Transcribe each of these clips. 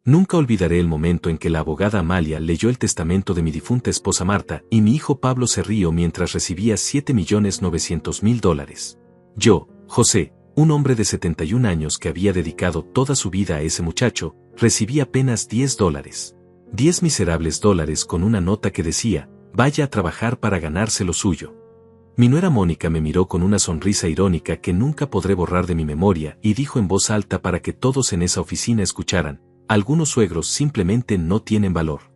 Nunca olvidaré el momento en que la abogada Amalia leyó el testamento de mi difunta esposa Marta y mi hijo Pablo se rió mientras recibía $7.900.000. Yo, José, un hombre de 71 años que había dedicado toda su vida a ese muchacho, recibí apenas $10. 10 miserables dólares con una nota que decía, vaya a trabajar para ganarse lo suyo. Mi nuera Mónica me miró con una sonrisa irónica que nunca podré borrar de mi memoria y dijo en voz alta para que todos en esa oficina escucharan, algunos suegros simplemente no tienen valor.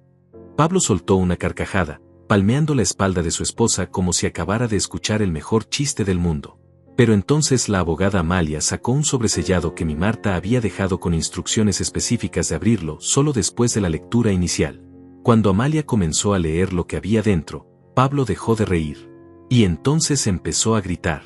Pablo soltó una carcajada, palmeando la espalda de su esposa como si acabara de escuchar el mejor chiste del mundo. Pero entonces la abogada Amalia sacó un sobresellado que mi Marta había dejado con instrucciones específicas de abrirlo solo después de la lectura inicial. Cuando Amalia comenzó a leer lo que había dentro, Pablo dejó de reír. Y entonces empezó a gritar.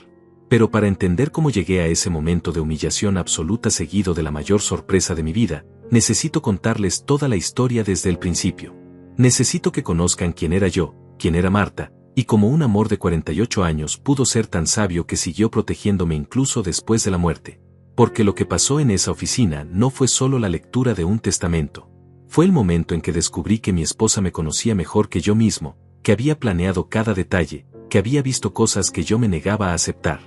Pero para entender cómo llegué a ese momento de humillación absoluta seguido de la mayor sorpresa de mi vida, necesito contarles toda la historia desde el principio. Necesito que conozcan quién era yo, quién era Marta, y cómo un amor de 48 años pudo ser tan sabio que siguió protegiéndome incluso después de la muerte. Porque lo que pasó en esa oficina no fue solo la lectura de un testamento. Fue el momento en que descubrí que mi esposa me conocía mejor que yo mismo, que había planeado cada detalle, que había visto cosas que yo me negaba a aceptar.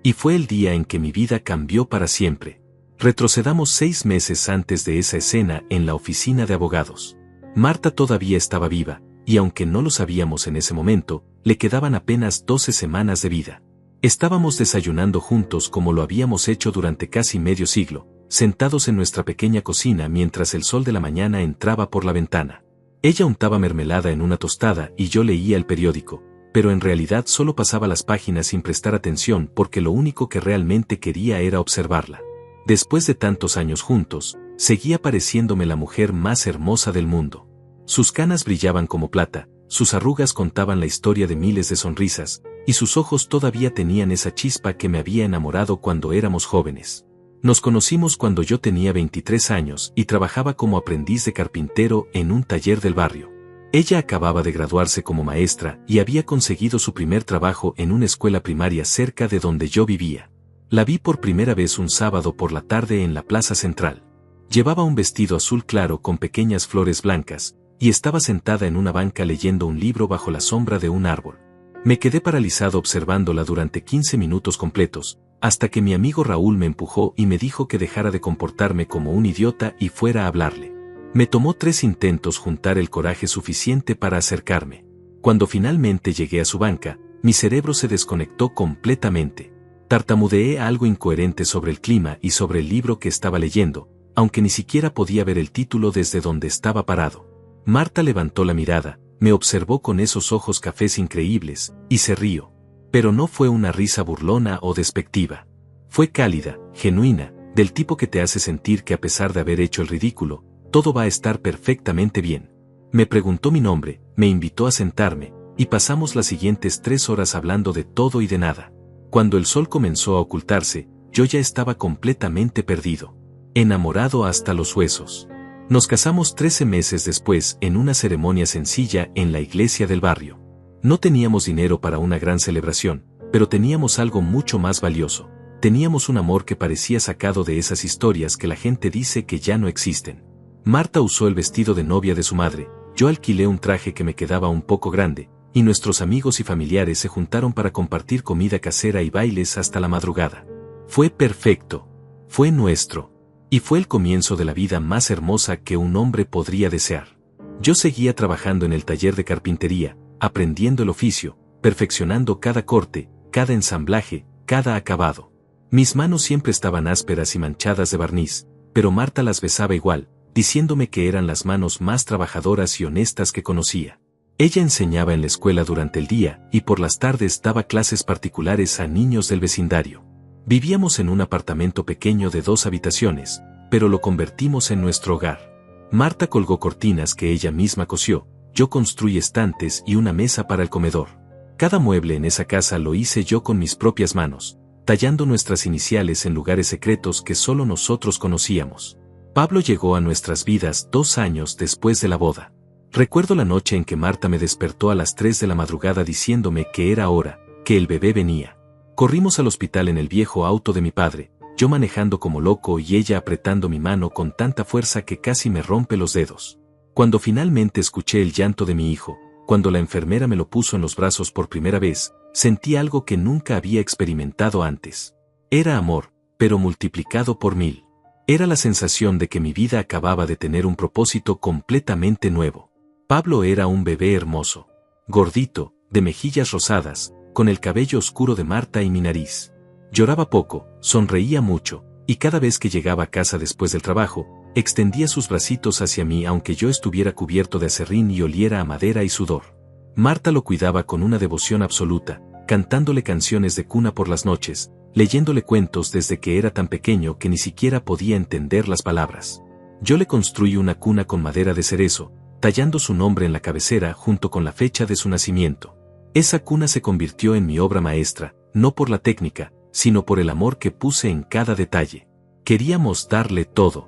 Y fue el día en que mi vida cambió para siempre. Retrocedamos 6 meses antes de esa escena en la oficina de abogados. Marta todavía estaba viva, y aunque no lo sabíamos en ese momento, le quedaban apenas 12 semanas de vida. Estábamos desayunando juntos como lo habíamos hecho durante casi medio siglo, sentados en nuestra pequeña cocina mientras el sol de la mañana entraba por la ventana. Ella untaba mermelada en una tostada y yo leía el periódico, pero en realidad solo pasaba las páginas sin prestar atención porque lo único que realmente quería era observarla. Después de tantos años juntos, seguía pareciéndome la mujer más hermosa del mundo. Sus canas brillaban como plata, sus arrugas contaban la historia de miles de sonrisas, y sus ojos todavía tenían esa chispa que me había enamorado cuando éramos jóvenes. Nos conocimos cuando yo tenía 23 años y trabajaba como aprendiz de carpintero en un taller del barrio. Ella acababa de graduarse como maestra y había conseguido su primer trabajo en una escuela primaria cerca de donde yo vivía. La vi por primera vez un sábado por la tarde en la plaza central. Llevaba un vestido azul claro con pequeñas flores blancas, y estaba sentada en una banca leyendo un libro bajo la sombra de un árbol. Me quedé paralizado observándola durante 15 minutos completos, hasta que mi amigo Raúl me empujó y me dijo que dejara de comportarme como un idiota y fuera a hablarle. Me tomó 3 intentos juntar el coraje suficiente para acercarme. Cuando finalmente llegué a su banca, mi cerebro se desconectó completamente. Tartamudeé algo incoherente sobre el clima y sobre el libro que estaba leyendo, aunque ni siquiera podía ver el título desde donde estaba parado. Marta levantó la mirada, me observó con esos ojos cafés increíbles, y se rió. Pero no fue una risa burlona o despectiva. Fue cálida, genuina, del tipo que te hace sentir que a pesar de haber hecho el ridículo, todo va a estar perfectamente bien. Me preguntó mi nombre, me invitó a sentarme, y pasamos las siguientes 3 horas hablando de todo y de nada. Cuando el sol comenzó a ocultarse, yo ya estaba completamente perdido. Enamorado hasta los huesos. Nos casamos 13 meses después en una ceremonia sencilla en la iglesia del barrio. No teníamos dinero para una gran celebración, pero teníamos algo mucho más valioso. Teníamos un amor que parecía sacado de esas historias que la gente dice que ya no existen. Marta usó el vestido de novia de su madre, yo alquilé un traje que me quedaba un poco grande, y nuestros amigos y familiares se juntaron para compartir comida casera y bailes hasta la madrugada. Fue perfecto. Fue nuestro. Y fue el comienzo de la vida más hermosa que un hombre podría desear. Yo seguía trabajando en el taller de carpintería, aprendiendo el oficio, perfeccionando cada corte, cada ensamblaje, cada acabado. Mis manos siempre estaban ásperas y manchadas de barniz, pero Marta las besaba igual, diciéndome que eran las manos más trabajadoras y honestas que conocía. Ella enseñaba en la escuela durante el día y por las tardes daba clases particulares a niños del vecindario. Vivíamos en un apartamento pequeño de 2 habitaciones, pero lo convertimos en nuestro hogar. Marta colgó cortinas que ella misma cosió, yo construí estantes y una mesa para el comedor. Cada mueble en esa casa lo hice yo con mis propias manos, tallando nuestras iniciales en lugares secretos que solo nosotros conocíamos. Pablo llegó a nuestras vidas 2 años después de la boda. Recuerdo la noche en que Marta me despertó a las 3 de la madrugada diciéndome que era hora, que el bebé venía. Corrimos al hospital en el viejo auto de mi padre, yo manejando como loco y ella apretando mi mano con tanta fuerza que casi me rompe los dedos. Cuando finalmente escuché el llanto de mi hijo, cuando la enfermera me lo puso en los brazos por primera vez, sentí algo que nunca había experimentado antes. Era amor, pero multiplicado por 1000. Era la sensación de que mi vida acababa de tener un propósito completamente nuevo. Pablo era un bebé hermoso, gordito, de mejillas rosadas, con el cabello oscuro de Marta y mi nariz. Lloraba poco, sonreía mucho, y cada vez que llegaba a casa después del trabajo, extendía sus bracitos hacia mí aunque yo estuviera cubierto de aserrín y oliera a madera y sudor. Marta lo cuidaba con una devoción absoluta, cantándole canciones de cuna por las noches, leyéndole cuentos desde que era tan pequeño que ni siquiera podía entender las palabras. Yo le construí una cuna con madera de cerezo, tallando su nombre en la cabecera junto con la fecha de su nacimiento. Esa cuna se convirtió en mi obra maestra, no por la técnica, sino por el amor que puse en cada detalle. Queríamos darle todo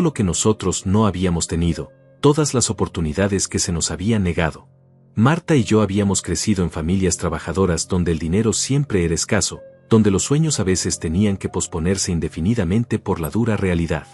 lo que nosotros no habíamos tenido, todas las oportunidades que se nos habían negado. Marta y yo habíamos crecido en familias trabajadoras donde el dinero siempre era escaso, donde los sueños a veces tenían que posponerse indefinidamente por la dura realidad.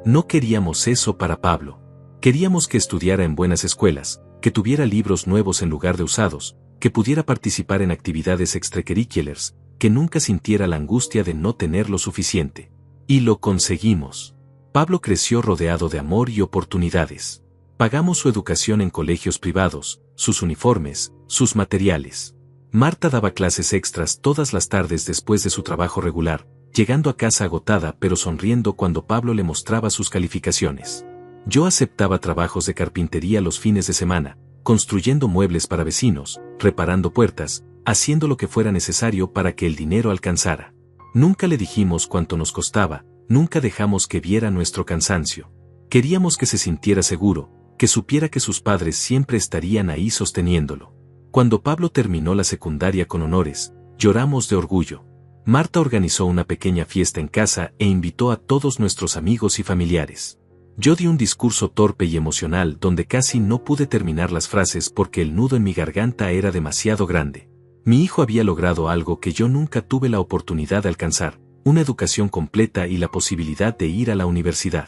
No queríamos eso para Pablo. Queríamos que estudiara en buenas escuelas, que tuviera libros nuevos en lugar de usados, que pudiera participar en actividades extracurriculares, que nunca sintiera la angustia de no tener lo suficiente. Y lo conseguimos. Pablo creció rodeado de amor y oportunidades. Pagamos su educación en colegios privados, sus uniformes, sus materiales. Marta daba clases extras todas las tardes después de su trabajo regular, llegando a casa agotada pero sonriendo cuando Pablo le mostraba sus calificaciones. Yo aceptaba trabajos de carpintería los fines de semana, construyendo muebles para vecinos, reparando puertas, haciendo lo que fuera necesario para que el dinero alcanzara. Nunca le dijimos cuánto nos costaba, nunca dejamos que viera nuestro cansancio. Queríamos que se sintiera seguro, que supiera que sus padres siempre estarían ahí sosteniéndolo. Cuando Pablo terminó la secundaria con honores, lloramos de orgullo. Marta organizó una pequeña fiesta en casa e invitó a todos nuestros amigos y familiares. Yo di un discurso torpe y emocional donde casi no pude terminar las frases porque el nudo en mi garganta era demasiado grande. Mi hijo había logrado algo que yo nunca tuve la oportunidad de alcanzar, una educación completa y la posibilidad de ir a la universidad.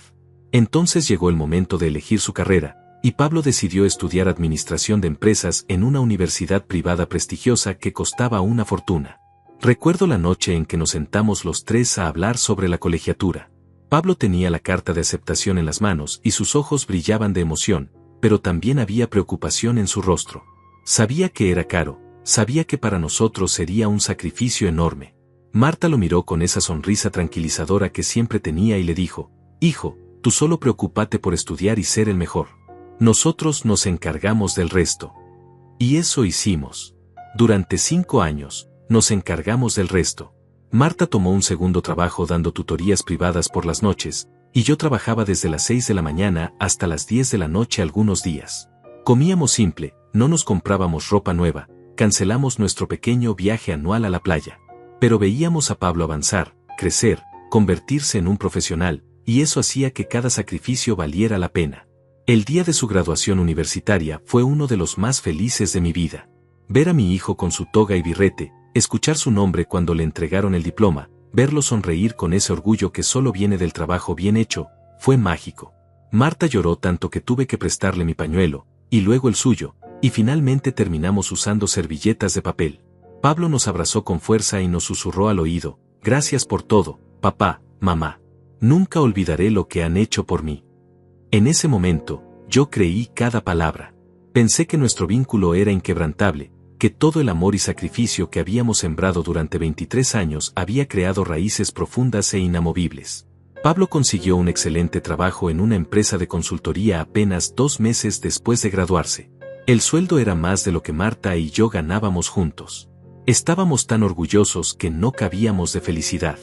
Entonces llegó el momento de elegir su carrera, y Pablo decidió estudiar administración de empresas en una universidad privada prestigiosa que costaba una fortuna. Recuerdo la noche en que nos sentamos los tres a hablar sobre la colegiatura. Pablo tenía la carta de aceptación en las manos y sus ojos brillaban de emoción, pero también había preocupación en su rostro. Sabía que era caro, sabía que para nosotros sería un sacrificio enorme. Marta lo miró con esa sonrisa tranquilizadora que siempre tenía y le dijo: «Hijo, tú solo preocúpate por estudiar y ser el mejor. Nosotros nos encargamos del resto». Y eso hicimos. Durante 5 años, nos encargamos del resto. Marta tomó un segundo trabajo dando tutorías privadas por las noches, y yo trabajaba desde las 6 de la mañana hasta las 10 de la noche algunos días. Comíamos simple, no nos comprábamos ropa nueva, cancelamos nuestro pequeño viaje anual a la playa. Pero veíamos a Pablo avanzar, crecer, convertirse en un profesional, y eso hacía que cada sacrificio valiera la pena. El día de su graduación universitaria fue uno de los más felices de mi vida. Ver a mi hijo con su toga y birrete, escuchar su nombre cuando le entregaron el diploma, verlo sonreír con ese orgullo que solo viene del trabajo bien hecho, fue mágico. Marta lloró tanto que tuve que prestarle mi pañuelo, y luego el suyo, y finalmente terminamos usando servilletas de papel. Pablo nos abrazó con fuerza y nos susurró al oído: «Gracias por todo, papá, mamá. Nunca olvidaré lo que han hecho por mí». En ese momento, yo creí cada palabra. Pensé que nuestro vínculo era inquebrantable, que todo el amor y sacrificio que habíamos sembrado durante 23 años había creado raíces profundas e inamovibles. Pablo consiguió un excelente trabajo en una empresa de consultoría apenas 2 meses después de graduarse. El sueldo era más de lo que Marta y yo ganábamos juntos. Estábamos tan orgullosos que no cabíamos de felicidad.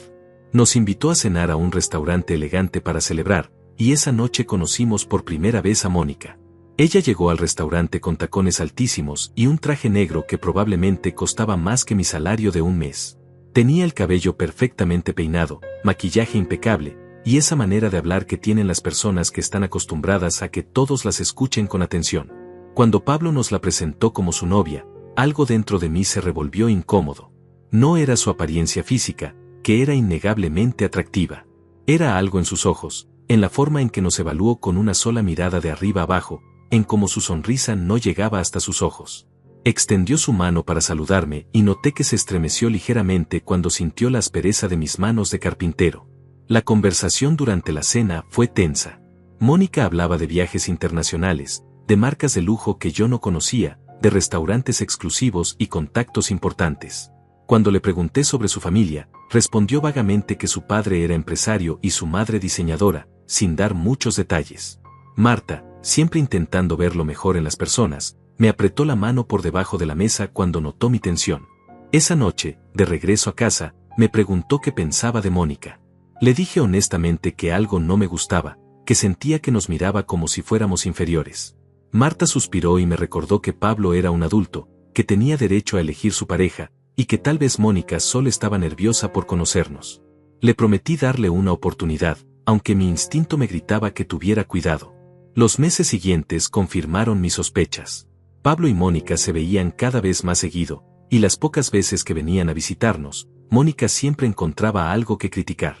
Nos invitó a cenar a un restaurante elegante para celebrar, y esa noche conocimos por primera vez a Mónica. Ella llegó al restaurante con tacones altísimos y un traje negro que probablemente costaba más que mi salario de un mes. Tenía el cabello perfectamente peinado, maquillaje impecable, y esa manera de hablar que tienen las personas que están acostumbradas a que todos las escuchen con atención. Cuando Pablo nos la presentó como su novia, algo dentro de mí se revolvió incómodo. No era su apariencia física, que era innegablemente atractiva. Era algo en sus ojos, en la forma en que nos evaluó con una sola mirada de arriba abajo, en cómo su sonrisa no llegaba hasta sus ojos. Extendió su mano para saludarme y noté que se estremeció ligeramente cuando sintió la aspereza de mis manos de carpintero. La conversación durante la cena fue tensa. Mónica hablaba de viajes internacionales, de marcas de lujo que yo no conocía, de restaurantes exclusivos y contactos importantes. Cuando le pregunté sobre su familia, respondió vagamente que su padre era empresario y su madre diseñadora, sin dar muchos detalles. Marta, siempre intentando ver lo mejor en las personas, me apretó la mano por debajo de la mesa cuando notó mi tensión. Esa noche, de regreso a casa, me preguntó qué pensaba de Mónica. Le dije honestamente que algo no me gustaba, que sentía que nos miraba como si fuéramos inferiores. Marta suspiró y me recordó que Pablo era un adulto, que tenía derecho a elegir su pareja, y que tal vez Mónica solo estaba nerviosa por conocernos. Le prometí darle una oportunidad, aunque mi instinto me gritaba que tuviera cuidado. Los meses siguientes confirmaron mis sospechas. Pablo y Mónica se veían cada vez más seguido, y las pocas veces que venían a visitarnos, Mónica siempre encontraba algo que criticar.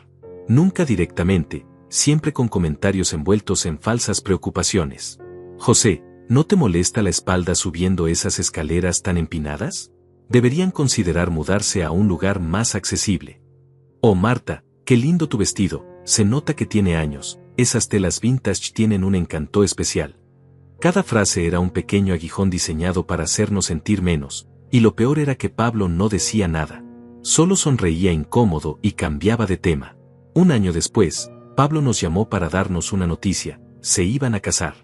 Nunca directamente, siempre con comentarios envueltos en falsas preocupaciones. José, ¿no te molesta la espalda subiendo esas escaleras tan empinadas? Deberían considerar mudarse a un lugar más accesible. Oh Marta, qué lindo tu vestido, se nota que tiene años, esas telas vintage tienen un encanto especial. Cada frase era un pequeño aguijón diseñado para hacernos sentir menos, y lo peor era que Pablo no decía nada. Solo sonreía incómodo y cambiaba de tema. Un año después, Pablo nos llamó para darnos una noticia: se iban a casar.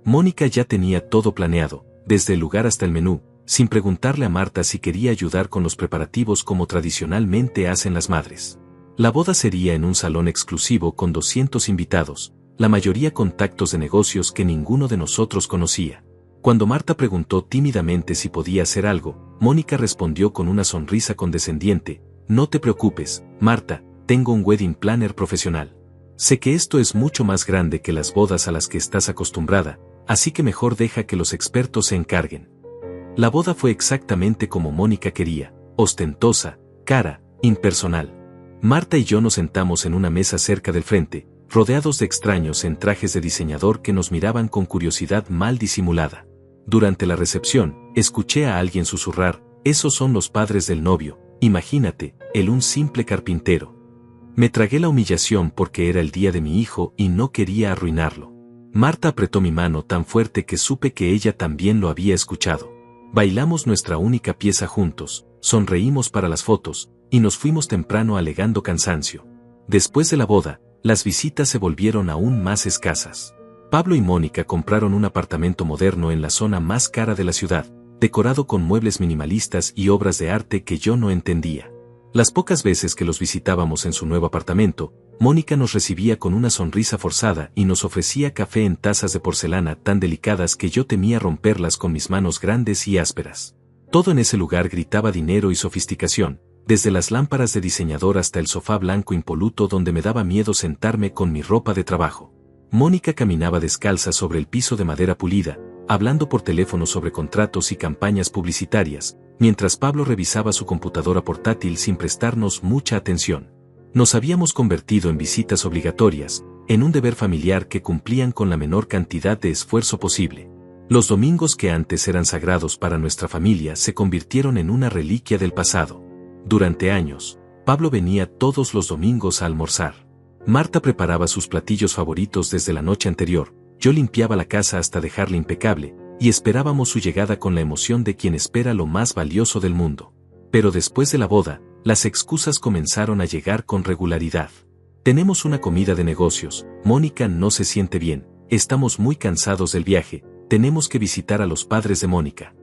Mónica ya tenía todo planeado, desde el lugar hasta el menú, sin preguntarle a Marta si quería ayudar con los preparativos como tradicionalmente hacen las madres. La boda sería en un salón exclusivo con 200 invitados, la mayoría contactos de negocios que ninguno de nosotros conocía. Cuando Marta preguntó tímidamente si podía hacer algo, Mónica respondió con una sonrisa condescendiente: no te preocupes, Marta, tengo un wedding planner profesional. Sé que esto es mucho más grande que las bodas a las que estás acostumbrada, así que mejor deja que los expertos se encarguen. La boda fue exactamente como Mónica quería, ostentosa, cara, impersonal. Marta y yo nos sentamos en una mesa cerca del frente, rodeados de extraños en trajes de diseñador que nos miraban con curiosidad mal disimulada. Durante la recepción, escuché a alguien susurrar: esos son los padres del novio, imagínate, él un simple carpintero. Me tragué la humillación porque era el día de mi hijo y no quería arruinarlo. Marta apretó mi mano tan fuerte que supe que ella también lo había escuchado. Bailamos nuestra única pieza juntos, sonreímos para las fotos, y nos fuimos temprano alegando cansancio. Después de la boda, las visitas se volvieron aún más escasas. Pablo y Mónica compraron un apartamento moderno en la zona más cara de la ciudad, decorado con muebles minimalistas y obras de arte que yo no entendía. Las pocas veces que los visitábamos en su nuevo apartamento, Mónica nos recibía con una sonrisa forzada y nos ofrecía café en tazas de porcelana tan delicadas que yo temía romperlas con mis manos grandes y ásperas. Todo en ese lugar gritaba dinero y sofisticación, desde las lámparas de diseñador hasta el sofá blanco impoluto donde me daba miedo sentarme con mi ropa de trabajo. Mónica caminaba descalza sobre el piso de madera pulida, hablando por teléfono sobre contratos y campañas publicitarias, mientras Pablo revisaba su computadora portátil sin prestarnos mucha atención. Nos habíamos convertido en visitas obligatorias, en un deber familiar que cumplían con la menor cantidad de esfuerzo posible. Los domingos que antes eran sagrados para nuestra familia se convirtieron en una reliquia del pasado. Durante años, Pablo venía todos los domingos a almorzar. Marta preparaba sus platillos favoritos desde la noche anterior, yo limpiaba la casa hasta dejarla impecable, y esperábamos su llegada con la emoción de quien espera lo más valioso del mundo. Pero después de la boda, las excusas comenzaron a llegar con regularidad. Tenemos una comida de negocios, Mónica no se siente bien, estamos muy cansados del viaje, tenemos que visitar a los padres de Mónica.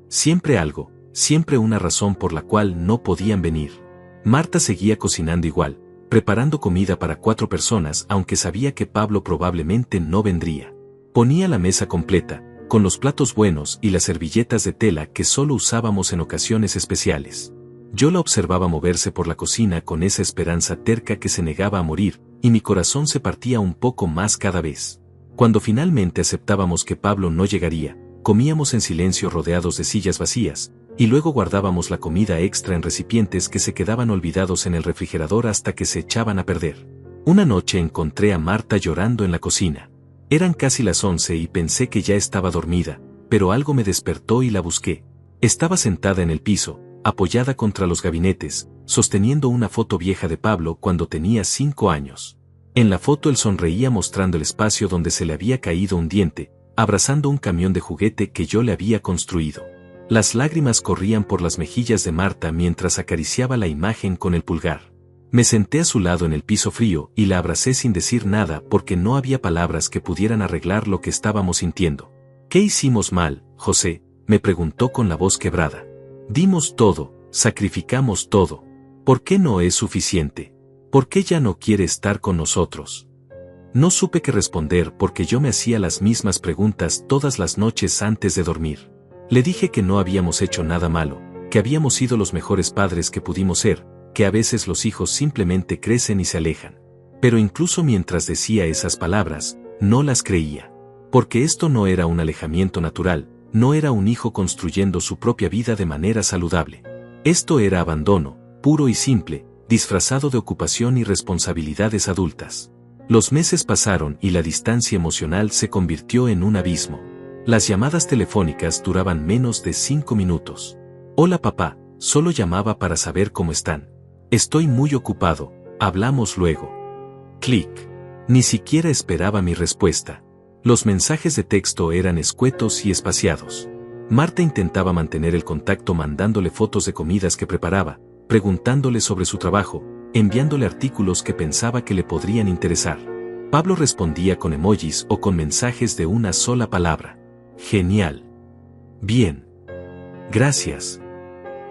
Siempre algo, siempre una razón por la cual no podían venir. Marta seguía cocinando igual, preparando comida para 4 personas aunque sabía que Pablo probablemente no vendría. Ponía la mesa completa, con los platos buenos y las servilletas de tela que solo usábamos en ocasiones especiales. Yo la observaba moverse por la cocina con esa esperanza terca que se negaba a morir, y mi corazón se partía un poco más cada vez. Cuando finalmente aceptábamos que Pablo no llegaría, comíamos en silencio rodeados de sillas vacías, y luego guardábamos la comida extra en recipientes que se quedaban olvidados en el refrigerador hasta que se echaban a perder. Una noche encontré a Marta llorando en la cocina. Eran casi las 11 y pensé que ya estaba dormida, pero algo me despertó y la busqué. Estaba sentada en el piso, apoyada contra los gabinetes, sosteniendo una foto vieja de Pablo cuando tenía 5 años. En la foto él sonreía mostrando el espacio donde se le había caído un diente, abrazando un camión de juguete que yo le había construido. Las lágrimas corrían por las mejillas de Marta mientras acariciaba la imagen con el pulgar. Me senté a su lado en el piso frío y la abracé sin decir nada porque no había palabras que pudieran arreglar lo que estábamos sintiendo. ¿Qué hicimos mal, José?, me preguntó con la voz quebrada. Dimos todo, sacrificamos todo. ¿Por qué no es suficiente? ¿Por qué ya no quiere estar con nosotros? No supe qué responder porque yo me hacía las mismas preguntas todas las noches antes de dormir. Le dije que no habíamos hecho nada malo, que habíamos sido los mejores padres que pudimos ser, que a veces los hijos simplemente crecen y se alejan. Pero incluso mientras decía esas palabras, no las creía. Porque esto no era un alejamiento natural, no era un hijo construyendo su propia vida de manera saludable. Esto era abandono, puro y simple, disfrazado de ocupación y responsabilidades adultas. Los meses pasaron y la distancia emocional se convirtió en un abismo. Las llamadas telefónicas duraban menos de 5 minutos. Hola papá, solo llamaba para saber cómo están. Estoy muy ocupado, hablamos luego. Clic. Ni siquiera esperaba mi respuesta. Los mensajes de texto eran escuetos y espaciados. Marta intentaba mantener el contacto mandándole fotos de comidas que preparaba, preguntándole sobre su trabajo, enviándole artículos que pensaba que le podrían interesar. Pablo respondía con emojis o con mensajes de una sola palabra. Genial. Bien. Gracias.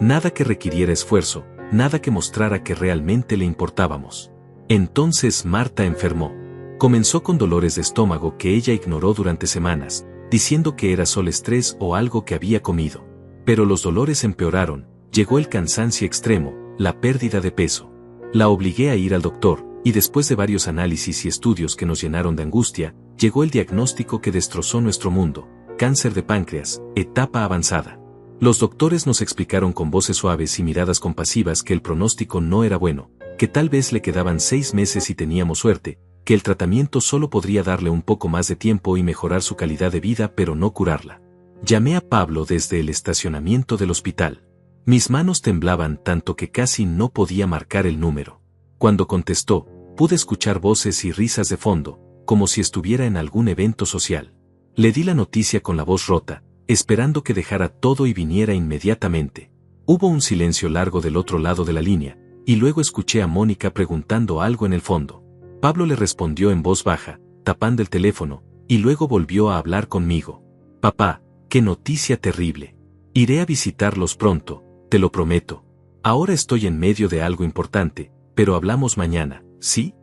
Nada que requiriera esfuerzo, nada que mostrara que realmente le importábamos. Entonces Marta enfermó. Comenzó con dolores de estómago que ella ignoró durante semanas, diciendo que era solo estrés o algo que había comido. Pero los dolores empeoraron, llegó el cansancio extremo, la pérdida de peso. La obligué a ir al doctor, y después de varios análisis y estudios que nos llenaron de angustia, llegó el diagnóstico que destrozó nuestro mundo: cáncer de páncreas, etapa avanzada. Los doctores nos explicaron con voces suaves y miradas compasivas que el pronóstico no era bueno, que tal vez le quedaban 6 meses y teníamos suerte, que el tratamiento solo podría darle un poco más de tiempo y mejorar su calidad de vida pero no curarla. Llamé a Pablo desde el estacionamiento del hospital. Mis manos temblaban tanto que casi no podía marcar el número. Cuando contestó, pude escuchar voces y risas de fondo, como si estuviera en algún evento social. Le di la noticia con la voz rota, esperando que dejara todo y viniera inmediatamente. Hubo un silencio largo del otro lado de la línea, y luego escuché a Mónica preguntando algo en el fondo. Pablo le respondió en voz baja, tapando el teléfono, y luego volvió a hablar conmigo. Papá, qué noticia terrible. Iré a visitarlos pronto, te lo prometo. Ahora estoy en medio de algo importante, pero hablamos mañana, ¿sí?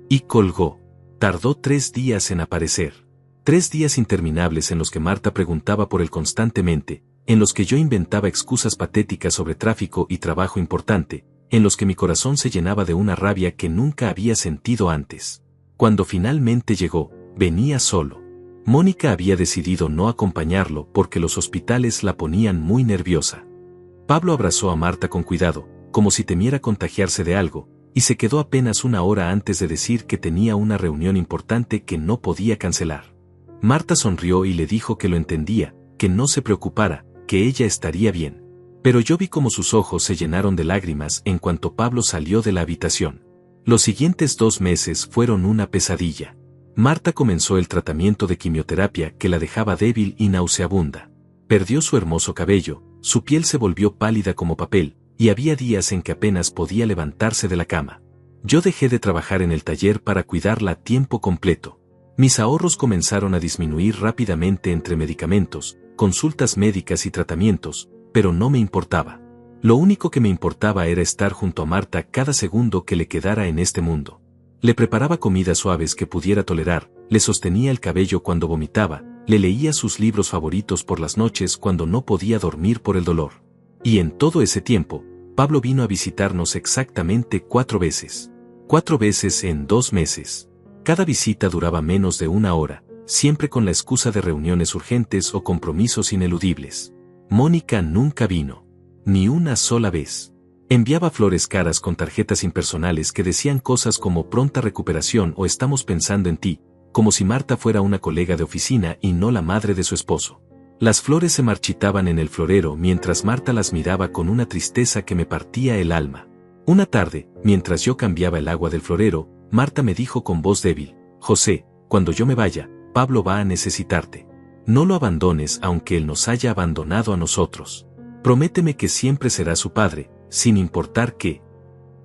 Y colgó. Tardó 3 días en aparecer. 3 días interminables en los que Marta preguntaba por él constantemente, en los que yo inventaba excusas patéticas sobre tráfico y trabajo importante, en los que mi corazón se llenaba de una rabia que nunca había sentido antes. Cuando finalmente llegó, venía solo. Mónica había decidido no acompañarlo porque los hospitales la ponían muy nerviosa. Pablo abrazó a Marta con cuidado, como si temiera contagiarse de algo, y se quedó apenas 1 hora antes de decir que tenía una reunión importante que no podía cancelar. Marta sonrió y le dijo que lo entendía, que no se preocupara, que ella estaría bien. Pero yo vi cómo sus ojos se llenaron de lágrimas en cuanto Pablo salió de la habitación. Los siguientes 2 meses fueron una pesadilla. Marta comenzó el tratamiento de quimioterapia que la dejaba débil y nauseabunda. Perdió su hermoso cabello, su piel se volvió pálida como papel, y había días en que apenas podía levantarse de la cama. Yo dejé de trabajar en el taller para cuidarla a tiempo completo. Mis ahorros comenzaron a disminuir rápidamente entre medicamentos, consultas médicas y tratamientos, pero no me importaba. Lo único que me importaba era estar junto a Marta cada segundo que le quedara en este mundo. Le preparaba comidas suaves que pudiera tolerar, le sostenía el cabello cuando vomitaba, le leía sus libros favoritos por las noches cuando no podía dormir por el dolor. Y en todo ese tiempo, Pablo vino a visitarnos exactamente 4 veces. 4 veces en 2 meses. Cada visita duraba menos de 1 hora, siempre con la excusa de reuniones urgentes o compromisos ineludibles. Mónica nunca vino. ni una sola vez. Enviaba flores caras con tarjetas impersonales que decían cosas como pronta recuperación o estamos pensando en ti, como si Marta fuera una colega de oficina y no la madre de su esposo. Las flores se marchitaban en el florero mientras Marta las miraba con una tristeza que me partía el alma. Una tarde, mientras yo cambiaba el agua del florero, Marta me dijo con voz débil: José, cuando yo me vaya, Pablo va a necesitarte. No lo abandones aunque él nos haya abandonado a nosotros. Prométeme que siempre serás su padre, sin importar qué.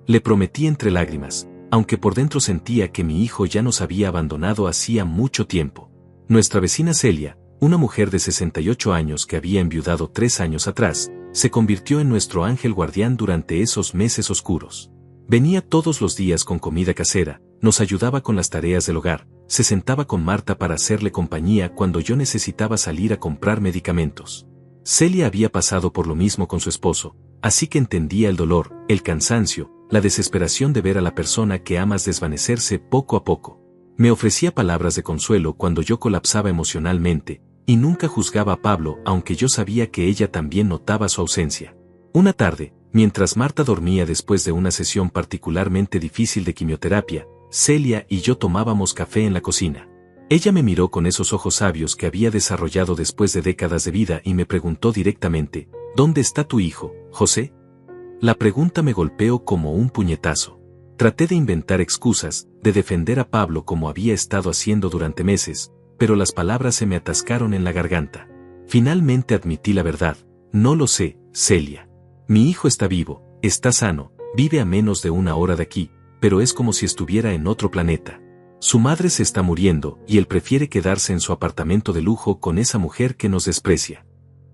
Le prometí entre lágrimas, aunque por dentro sentía que mi hijo ya nos había abandonado hacía mucho tiempo. Nuestra vecina Celia, una mujer de 68 años que había enviudado 3 años atrás, se convirtió en nuestro ángel guardián durante esos meses oscuros. Venía todos los días con comida casera, nos ayudaba con las tareas del hogar, se sentaba con Marta para hacerle compañía cuando yo necesitaba salir a comprar medicamentos. Celia había pasado por lo mismo con su esposo, así que entendía el dolor, el cansancio, la desesperación de ver a la persona que amas desvanecerse poco a poco. Me ofrecía palabras de consuelo cuando yo colapsaba emocionalmente, y nunca juzgaba a Pablo aunque yo sabía que ella también notaba su ausencia. Una tarde, mientras Marta dormía después de una sesión particularmente difícil de quimioterapia, Celia y yo tomábamos café en la cocina. Ella me miró con esos ojos sabios que había desarrollado después de décadas de vida y me preguntó directamente: ¿Dónde está tu hijo, José? La pregunta me golpeó como un puñetazo. Traté de inventar excusas, de defender a Pablo como había estado haciendo durante meses, pero las palabras se me atascaron en la garganta. Finalmente admití la verdad: no lo sé, Celia. Mi hijo está vivo, está sano, vive a menos de 1 hora de aquí, pero es como si estuviera en otro planeta. Su madre se está muriendo y él prefiere quedarse en su apartamento de lujo con esa mujer que nos desprecia.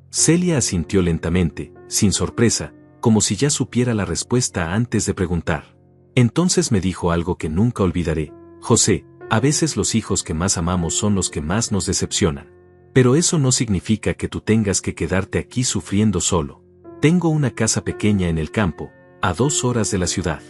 Celia asintió lentamente, sin sorpresa, como si ya supiera la respuesta antes de preguntar. Entonces me dijo algo que nunca olvidaré: José, a veces los hijos que más amamos son los que más nos decepcionan. Pero eso no significa que tú tengas que quedarte aquí sufriendo solo. Tengo una casa pequeña en el campo, a 2 horas de la ciudad.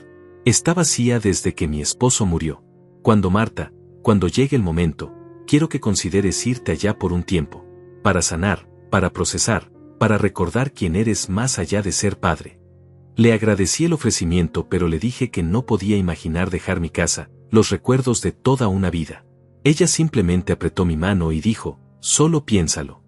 Está vacía desde que mi esposo murió. Cuando llegue el momento, quiero que consideres irte allá por un tiempo. Para sanar, para procesar, para recordar quién eres más allá de ser padre. Le agradecí el ofrecimiento, pero le dije que no podía imaginar dejar mi casa, los recuerdos de toda una vida. Ella simplemente apretó mi mano y dijo: solo piénsalo.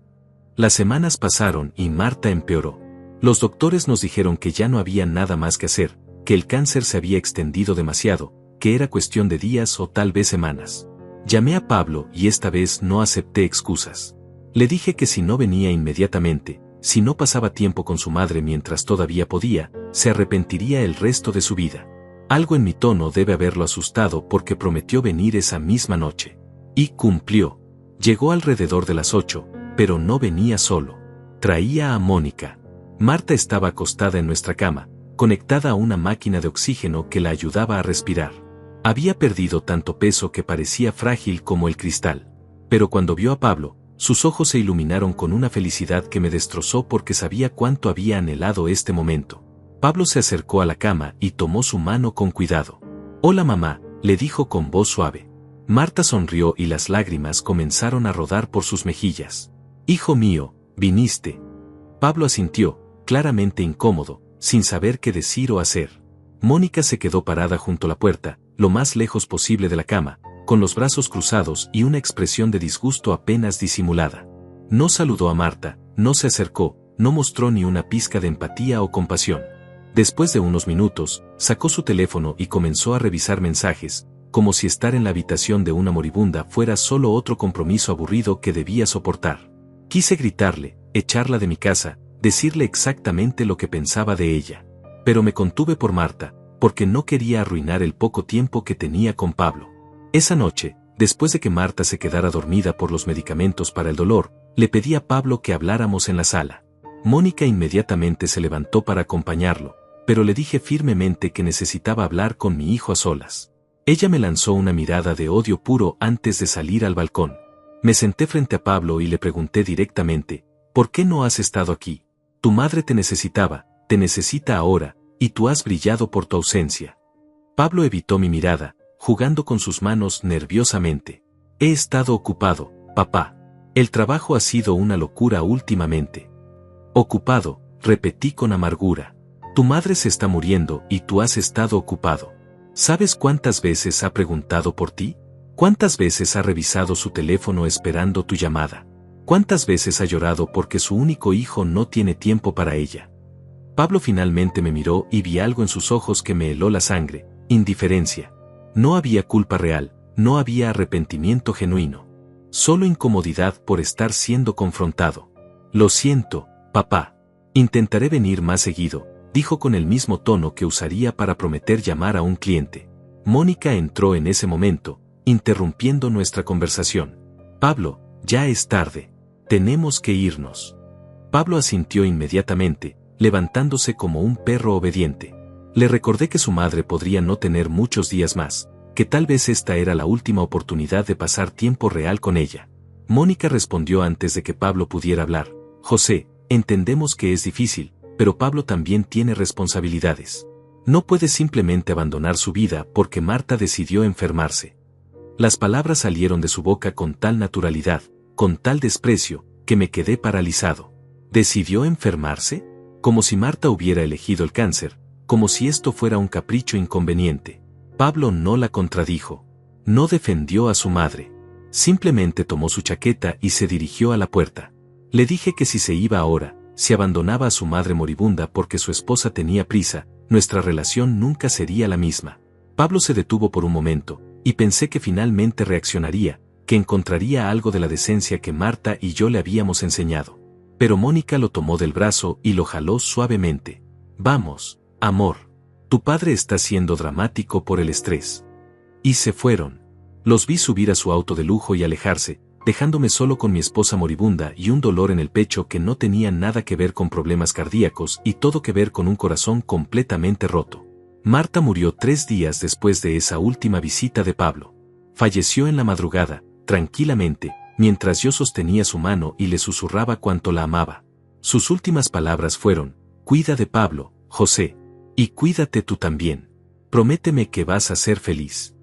Las semanas pasaron y Marta empeoró. Los doctores nos dijeron que ya no había nada más que hacer, que el cáncer se había extendido demasiado, que era cuestión de días o tal vez semanas. Llamé a Pablo y esta vez no acepté excusas. Le dije que si no venía inmediatamente, si no pasaba tiempo con su madre mientras todavía podía, se arrepentiría el resto de su vida. Algo en mi tono debe haberlo asustado porque prometió venir esa misma noche. Y cumplió. Llegó alrededor de las 8, pero no venía solo. Traía a Mónica. Marta estaba acostada en nuestra cama, conectada a una máquina de oxígeno que la ayudaba a respirar. Había perdido tanto peso que parecía frágil como el cristal. Pero cuando vio a Pablo, sus ojos se iluminaron con una felicidad que me destrozó porque sabía cuánto había anhelado este momento. Pablo se acercó a la cama y tomó su mano con cuidado. «Hola mamá», le dijo con voz suave. Marta sonrió y las lágrimas comenzaron a rodar por sus mejillas. «Hijo mío, viniste». Pablo asintió, claramente incómodo, sin saber qué decir o hacer. Mónica se quedó parada junto a la puerta, lo más lejos posible de la cama, con los brazos cruzados y una expresión de disgusto apenas disimulada. No saludó a Marta, no se acercó, no mostró ni una pizca de empatía o compasión. Después de unos minutos, sacó su teléfono y comenzó a revisar mensajes, como si estar en la habitación de una moribunda fuera solo otro compromiso aburrido que debía soportar. Quise gritarle, echarla de mi casa, decirle exactamente lo que pensaba de ella. Pero me contuve por Marta, porque no quería arruinar el poco tiempo que tenía con Pablo. Esa noche, después de que Marta se quedara dormida por los medicamentos para el dolor, le pedí a Pablo que habláramos en la sala. Mónica inmediatamente se levantó para acompañarlo, pero le dije firmemente que necesitaba hablar con mi hijo a solas. Ella me lanzó una mirada de odio puro antes de salir al balcón. Me senté frente a Pablo y le pregunté directamente: ¿por qué no has estado aquí? Tu madre te necesitaba, te necesita ahora, y tú has brillado por tu ausencia. Pablo evitó mi mirada, jugando con sus manos nerviosamente. He estado ocupado, papá. El trabajo ha sido una locura últimamente. Ocupado, repetí con amargura. Tu madre se está muriendo y tú has estado ocupado. ¿Sabes cuántas veces ha preguntado por ti? ¿Cuántas veces ha revisado su teléfono esperando tu llamada? ¿Cuántas veces ha llorado porque su único hijo no tiene tiempo para ella? Pablo finalmente me miró y vi algo en sus ojos que me heló la sangre: indiferencia. No había culpa real, no había arrepentimiento genuino. Solo incomodidad por estar siendo confrontado. Lo siento, papá. Intentaré venir más seguido, dijo con el mismo tono que usaría para prometer llamar a un cliente. Mónica entró en ese momento, interrumpiendo nuestra conversación. Pablo, ya es tarde. Tenemos que irnos. Pablo asintió inmediatamente, levantándose como un perro obediente. Le recordé que su madre podría no tener muchos días más, que tal vez esta era la última oportunidad de pasar tiempo real con ella. Mónica respondió antes de que Pablo pudiera hablar. José, entendemos que es difícil, pero Pablo también tiene responsabilidades. No puede simplemente abandonar su vida porque Marta decidió enfermarse. Las palabras salieron de su boca con tal naturalidad, con tal desprecio, que me quedé paralizado. ¿Decidió enfermarse? Como si Marta hubiera elegido el cáncer, como si esto fuera un capricho inconveniente. Pablo no la contradijo. No defendió a su madre. Simplemente tomó su chaqueta y se dirigió a la puerta. Le dije que si se iba ahora, si abandonaba a su madre moribunda porque su esposa tenía prisa, nuestra relación nunca sería la misma. Pablo se detuvo por un momento, y pensé que finalmente reaccionaría, que encontraría algo de la decencia que Marta y yo le habíamos enseñado. Pero Mónica lo tomó del brazo y lo jaló suavemente. Vamos, amor. Tu padre está siendo dramático por el estrés. Y se fueron. Los vi subir a su auto de lujo y alejarse, dejándome solo con mi esposa moribunda y un dolor en el pecho que no tenía nada que ver con problemas cardíacos y todo que ver con un corazón completamente roto. Marta murió 3 días después de esa última visita de Pablo. Falleció en la madrugada, tranquilamente, mientras yo sostenía su mano y le susurraba cuánto la amaba. Sus últimas palabras fueron: cuida de Pablo, José. Y cuídate tú también. Prométeme que vas a ser feliz.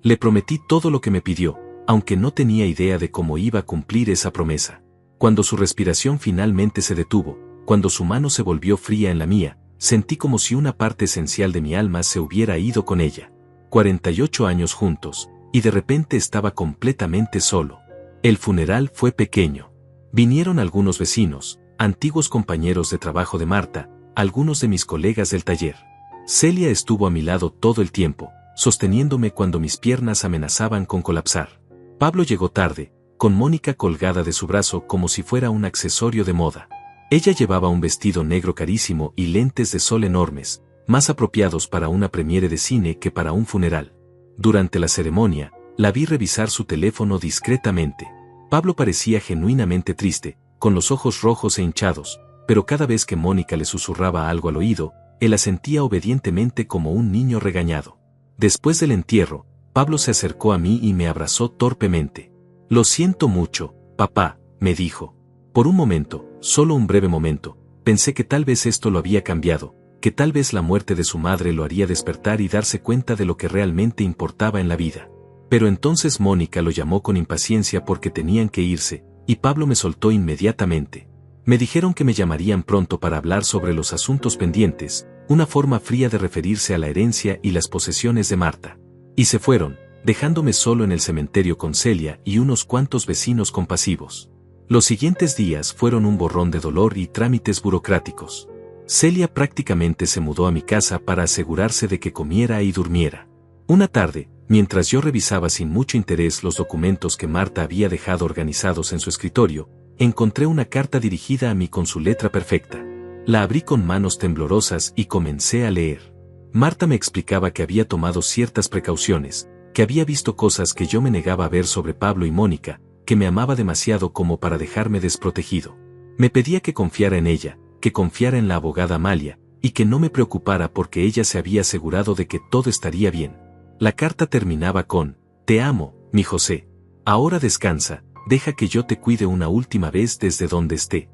Le prometí todo lo que me pidió, aunque no tenía idea de cómo iba a cumplir esa promesa. Cuando su respiración finalmente se detuvo, cuando su mano se volvió fría en la mía, sentí como si una parte esencial de mi alma se hubiera ido con ella. 48 años juntos, y de repente estaba completamente solo. El funeral fue pequeño. Vinieron algunos vecinos, antiguos compañeros de trabajo de Marta, algunos de mis colegas del taller. Celia estuvo a mi lado todo el tiempo, sosteniéndome cuando mis piernas amenazaban con colapsar. Pablo llegó tarde, con Mónica colgada de su brazo como si fuera un accesorio de moda. Ella llevaba un vestido negro carísimo y lentes de sol enormes, más apropiados para una premiere de cine que para un funeral. Durante la ceremonia, la vi revisar su teléfono discretamente. Pablo parecía genuinamente triste, con los ojos rojos e hinchados, pero cada vez que Mónica le susurraba algo al oído, él asentía obedientemente como un niño regañado. Después del entierro, Pablo se acercó a mí y me abrazó torpemente. Lo siento mucho, papá, me dijo. Por un momento, solo un breve momento, pensé que tal vez esto lo había cambiado, que tal vez la muerte de su madre lo haría despertar y darse cuenta de lo que realmente importaba en la vida. Pero entonces Mónica lo llamó con impaciencia porque tenían que irse, y Pablo me soltó inmediatamente. Me dijeron que me llamarían pronto para hablar sobre los asuntos pendientes, una forma fría de referirse a la herencia y las posesiones de Marta. Y se fueron, dejándome solo en el cementerio con Celia y unos cuantos vecinos compasivos. Los siguientes días fueron un borrón de dolor y trámites burocráticos. Celia prácticamente se mudó a mi casa para asegurarse de que comiera y durmiera. Una tarde, mientras yo revisaba sin mucho interés los documentos que Marta había dejado organizados en su escritorio, encontré una carta dirigida a mí con su letra perfecta. La abrí con manos temblorosas y comencé a leer. Marta me explicaba que había tomado ciertas precauciones, que había visto cosas que yo me negaba a ver sobre Pablo y Mónica, que me amaba demasiado como para dejarme desprotegido. Me pedía que confiara en ella, que confiara en la abogada Amalia, y que no me preocupara porque ella se había asegurado de que todo estaría bien. La carta terminaba con: te amo, mi José. Ahora descansa, deja que yo te cuide una última vez desde donde esté.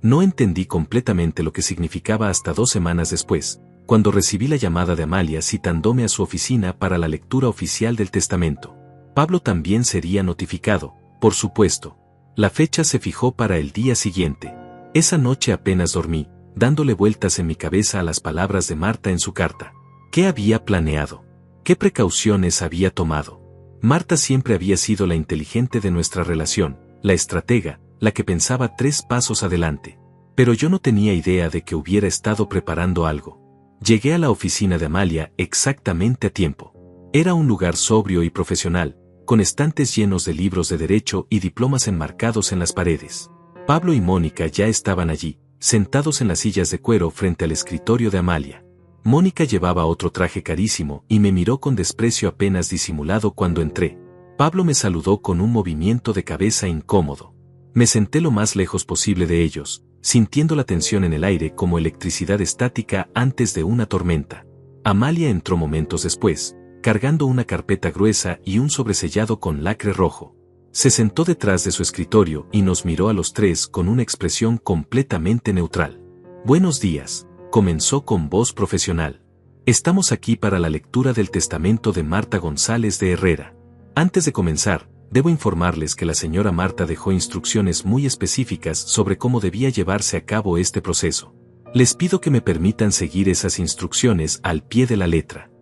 No entendí completamente lo que significaba hasta 2 semanas después, cuando recibí la llamada de Amalia citándome a su oficina para la lectura oficial del testamento. Pablo también sería notificado, por supuesto. La fecha se fijó para el día siguiente. Esa noche apenas dormí, dándole vueltas en mi cabeza a las palabras de Marta en su carta. ¿Qué había planeado? ¿Qué precauciones había tomado? Marta siempre había sido la inteligente de nuestra relación, la estratega, la que pensaba 3 pasos adelante. Pero yo no tenía idea de que hubiera estado preparando algo. Llegué a la oficina de Amalia exactamente a tiempo. Era un lugar sobrio y profesional, con estantes llenos de libros de derecho y diplomas enmarcados en las paredes. Pablo y Mónica ya estaban allí, sentados en las sillas de cuero frente al escritorio de Amalia. Mónica llevaba otro traje carísimo y me miró con desprecio apenas disimulado cuando entré. Pablo me saludó con un movimiento de cabeza incómodo. Me senté lo más lejos posible de ellos, sintiendo la tensión en el aire como electricidad estática antes de una tormenta. Amalia entró momentos después, cargando una carpeta gruesa y un sobresellado con lacre rojo. Se sentó detrás de su escritorio y nos miró a los 3 con una expresión completamente neutral. «Buenos días», comenzó con voz profesional. «Estamos aquí para la lectura del testamento de Marta González de Herrera. Antes de comenzar, debo informarles que la señora Marta dejó instrucciones muy específicas sobre cómo debía llevarse a cabo este proceso. Les pido que me permitan seguir esas instrucciones al pie de la letra».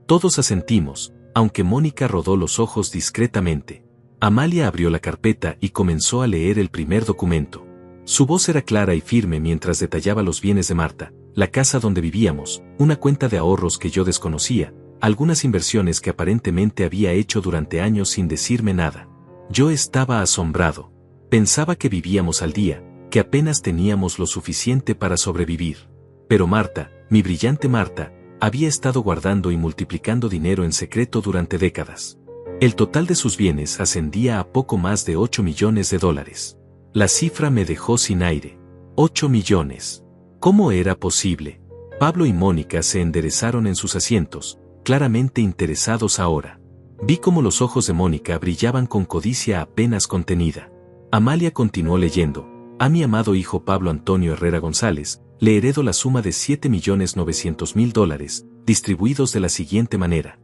Todos asentimos, aunque Mónica rodó los ojos discretamente. Amalia abrió la carpeta y comenzó a leer el primer documento. Su voz era clara y firme mientras detallaba los bienes de Marta, la casa donde vivíamos, una cuenta de ahorros que yo desconocía, algunas inversiones que aparentemente había hecho durante años sin decirme nada. Yo estaba asombrado. Pensaba que vivíamos al día, que apenas teníamos lo suficiente para sobrevivir. Pero Marta, mi brillante Marta, había estado guardando y multiplicando dinero en secreto durante décadas. El total de sus bienes ascendía a poco más de 8 millones de dólares. La cifra me dejó sin aire. 8 millones. ¿Cómo era posible? Pablo y Mónica se enderezaron en sus asientos, claramente interesados ahora. Vi cómo los ojos de Mónica brillaban con codicia apenas contenida. Amalia continuó leyendo. A mi amado hijo Pablo Antonio Herrera González, le heredo la suma de $7.900.000, distribuidos de la siguiente manera.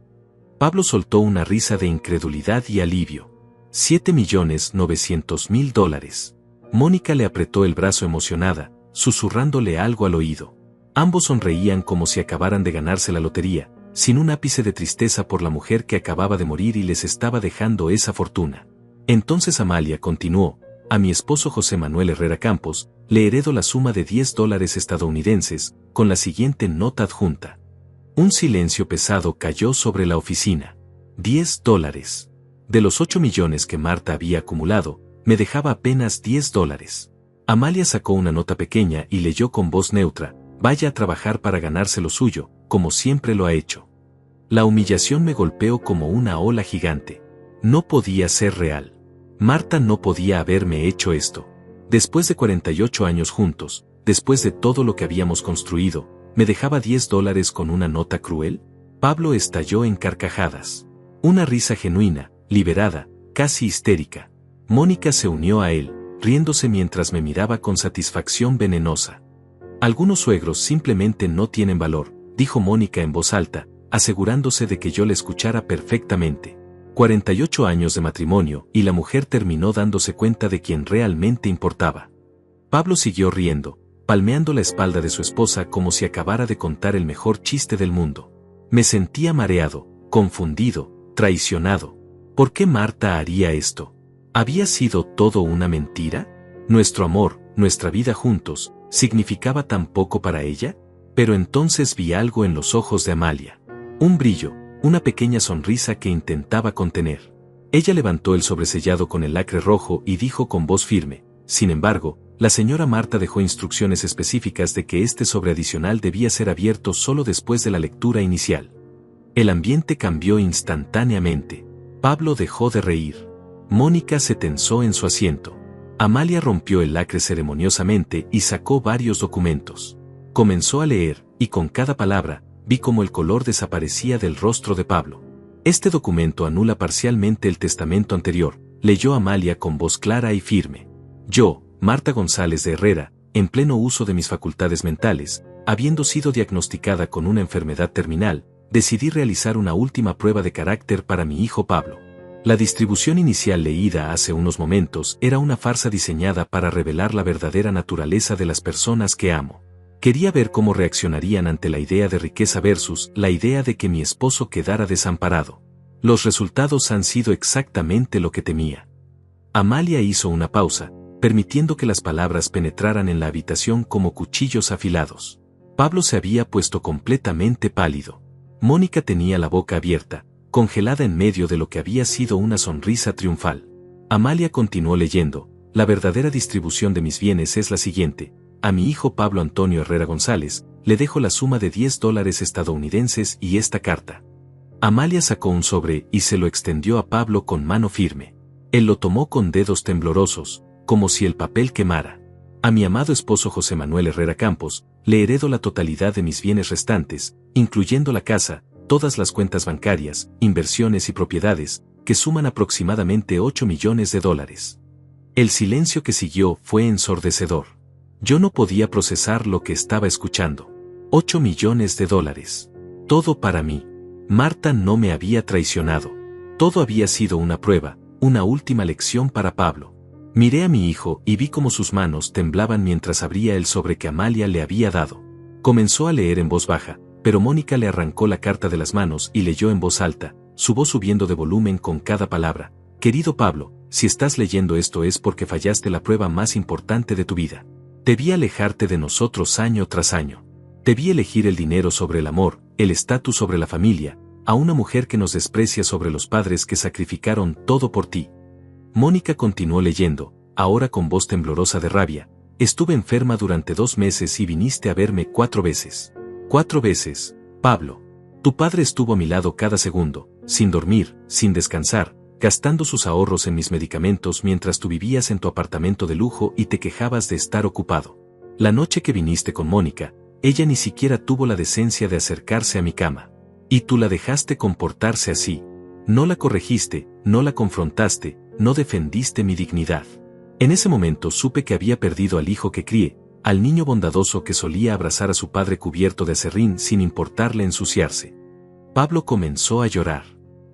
Pablo soltó una risa de incredulidad y alivio. $7.900.000. Mónica le apretó el brazo emocionada, susurrándole algo al oído. Ambos sonreían como si acabaran de ganarse la lotería, sin un ápice de tristeza por la mujer que acababa de morir y les estaba dejando esa fortuna. Entonces Amalia continuó. A mi esposo José Manuel Herrera Campos, le heredo la suma de $10 estadounidenses, con la siguiente nota adjunta. Un silencio pesado cayó sobre la oficina. $10. De los 8 millones que Marta había acumulado, me dejaba apenas $10. Amalia sacó una nota pequeña y leyó con voz neutra, vaya a trabajar para ganarse lo suyo, como siempre lo ha hecho. La humillación me golpeó como una ola gigante. No podía ser real. Marta no podía haberme hecho esto. Después de 48 años juntos, después de todo lo que habíamos construido, ¿me dejaba $10 con una nota cruel? Pablo estalló en carcajadas. Una risa genuina, liberada, casi histérica. Mónica se unió a él, riéndose mientras me miraba con satisfacción venenosa. Algunos suegros simplemente no tienen valor, dijo Mónica en voz alta, asegurándose de que yo le escuchara perfectamente. 48 años de matrimonio y la mujer terminó dándose cuenta de quién realmente importaba. Pablo siguió riendo, palmeando la espalda de su esposa como si acabara de contar el mejor chiste del mundo. Me sentía mareado, confundido, traicionado. ¿Por qué Marta haría esto? ¿Había sido todo una mentira? ¿Nuestro amor, nuestra vida juntos, significaba tan poco para ella? Pero entonces vi algo en los ojos de Amalia. Un brillo, una pequeña sonrisa que intentaba contener. Ella levantó el sobresellado con el lacre rojo y dijo con voz firme, sin embargo, la señora Marta dejó instrucciones específicas de que este sobre adicional debía ser abierto solo después de la lectura inicial. El ambiente cambió instantáneamente. Pablo dejó de reír. Mónica se tensó en su asiento. Amalia rompió el lacre ceremoniosamente y sacó varios documentos. Comenzó a leer, y con cada palabra, vi cómo el color desaparecía del rostro de Pablo. Este documento anula parcialmente el testamento anterior, leyó Amalia con voz clara y firme. Yo, Marta González de Herrera, en pleno uso de mis facultades mentales, habiendo sido diagnosticada con una enfermedad terminal, decidí realizar una última prueba de carácter para mi hijo Pablo. La distribución inicial leída hace unos momentos era una farsa diseñada para revelar la verdadera naturaleza de las personas que amo. Quería ver cómo reaccionarían ante la idea de riqueza versus la idea de que mi esposo quedara desamparado. Los resultados han sido exactamente lo que temía. Amalia hizo una pausa, permitiendo que las palabras penetraran en la habitación como cuchillos afilados. Pablo se había puesto completamente pálido. Mónica tenía la boca abierta, congelada en medio de lo que había sido una sonrisa triunfal. Amalia continuó leyendo: la verdadera distribución de mis bienes es la siguiente. A mi hijo Pablo Antonio Herrera González, le dejo la suma de $10 estadounidenses y esta carta. Amalia sacó un sobre y se lo extendió a Pablo con mano firme. Él lo tomó con dedos temblorosos, como si el papel quemara. A mi amado esposo José Manuel Herrera Campos, le heredo la totalidad de mis bienes restantes, incluyendo la casa, todas las cuentas bancarias, inversiones y propiedades, que suman aproximadamente $8 millones. El silencio que siguió fue ensordecedor. Yo no podía procesar lo que estaba escuchando. $8 millones. Todo para mí. Marta no me había traicionado. Todo había sido una prueba, una última lección para Pablo. Miré a mi hijo y vi cómo sus manos temblaban mientras abría el sobre que Amalia le había dado. Comenzó a leer en voz baja, pero Mónica le arrancó la carta de las manos y leyó en voz alta, su voz subiendo de volumen con cada palabra. Querido Pablo, si estás leyendo esto es porque fallaste la prueba más importante de tu vida. Debí alejarte de nosotros año tras año. Debí elegir el dinero sobre el amor, el estatus sobre la familia, a una mujer que nos desprecia sobre los padres que sacrificaron todo por ti. Mónica continuó leyendo, ahora con voz temblorosa de rabia. Estuve enferma durante 2 meses y viniste a verme 4 veces. 4 veces, Pablo. Tu padre estuvo a mi lado cada segundo, sin dormir, sin descansar, gastando sus ahorros en mis medicamentos mientras tú vivías en tu apartamento de lujo y te quejabas de estar ocupado. La noche que viniste con Mónica, ella ni siquiera tuvo la decencia de acercarse a mi cama. Y tú la dejaste comportarse así. No la corregiste, no la confrontaste, no defendiste mi dignidad. En ese momento supe que había perdido al hijo que crié, al niño bondadoso que solía abrazar a su padre cubierto de aserrín sin importarle ensuciarse. Pablo comenzó a llorar.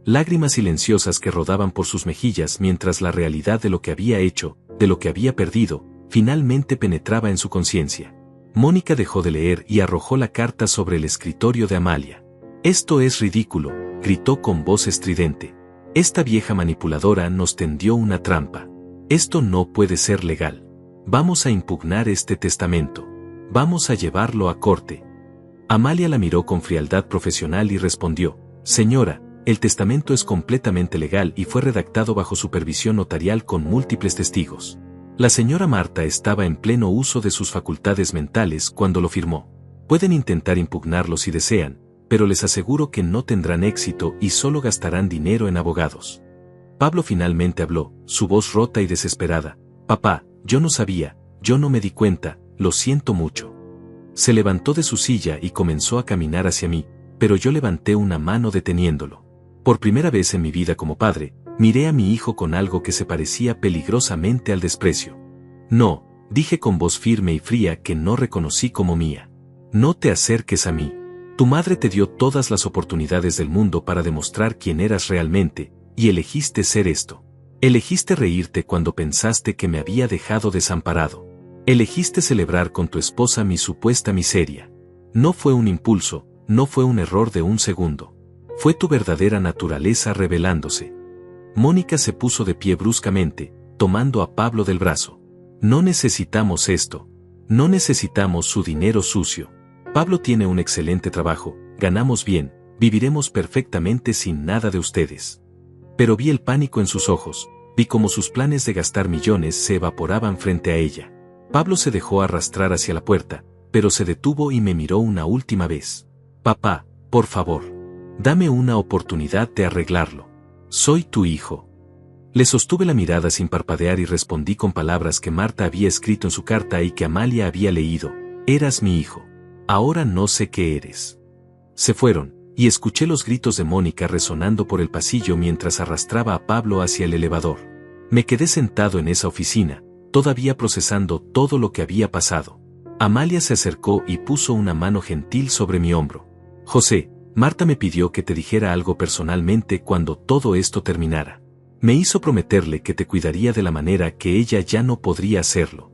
Lágrimas silenciosas que rodaban por sus mejillas mientras la realidad de lo que había hecho, de lo que había perdido, finalmente penetraba en su conciencia. Mónica dejó de leer y arrojó la carta sobre el escritorio de Amalia. Esto es ridículo, gritó con voz estridente. Esta vieja manipuladora nos tendió una trampa. Esto no puede ser legal. Vamos a impugnar este testamento. Vamos a llevarlo a corte. Amalia la miró con frialdad profesional y respondió: Señora, el testamento es completamente legal y fue redactado bajo supervisión notarial con múltiples testigos. La señora Marta estaba en pleno uso de sus facultades mentales cuando lo firmó. Pueden intentar impugnarlo si desean, pero les aseguro que no tendrán éxito y solo gastarán dinero en abogados. Pablo finalmente habló, su voz rota y desesperada. Papá, yo no sabía, yo no me di cuenta, lo siento mucho. Se levantó de su silla y comenzó a caminar hacia mí, pero yo levanté una mano deteniéndolo. Por primera vez en mi vida como padre, miré a mi hijo con algo que se parecía peligrosamente al desprecio. No, dije con voz firme y fría que no reconocí como mía. No te acerques a mí. Tu madre te dio todas las oportunidades del mundo para demostrar quién eras realmente, y elegiste ser esto. Elegiste reírte cuando pensaste que me había dejado desamparado. Elegiste celebrar con tu esposa mi supuesta miseria. No fue un impulso, no fue un error de un segundo. Fue tu verdadera naturaleza revelándose. Mónica se puso de pie bruscamente, tomando a Pablo del brazo. No necesitamos esto. No necesitamos su dinero sucio. Pablo tiene un excelente trabajo, ganamos bien, viviremos perfectamente sin nada de ustedes. Pero vi el pánico en sus ojos, vi cómo sus planes de gastar millones se evaporaban frente a ella. Pablo se dejó arrastrar hacia la puerta, pero se detuvo y me miró una última vez. Papá, por favor, dame una oportunidad de arreglarlo. Soy tu hijo. Le sostuve la mirada sin parpadear y respondí con palabras que Marta había escrito en su carta y que Amalia había leído. Eras mi hijo. Ahora no sé qué eres. Se fueron, y escuché los gritos de Mónica resonando por el pasillo mientras arrastraba a Pablo hacia el elevador. Me quedé sentado en esa oficina, todavía procesando todo lo que había pasado. Amalia se acercó y puso una mano gentil sobre mi hombro. José, Marta me pidió que te dijera algo personalmente cuando todo esto terminara. Me hizo prometerle que te cuidaría de la manera que ella ya no podría hacerlo.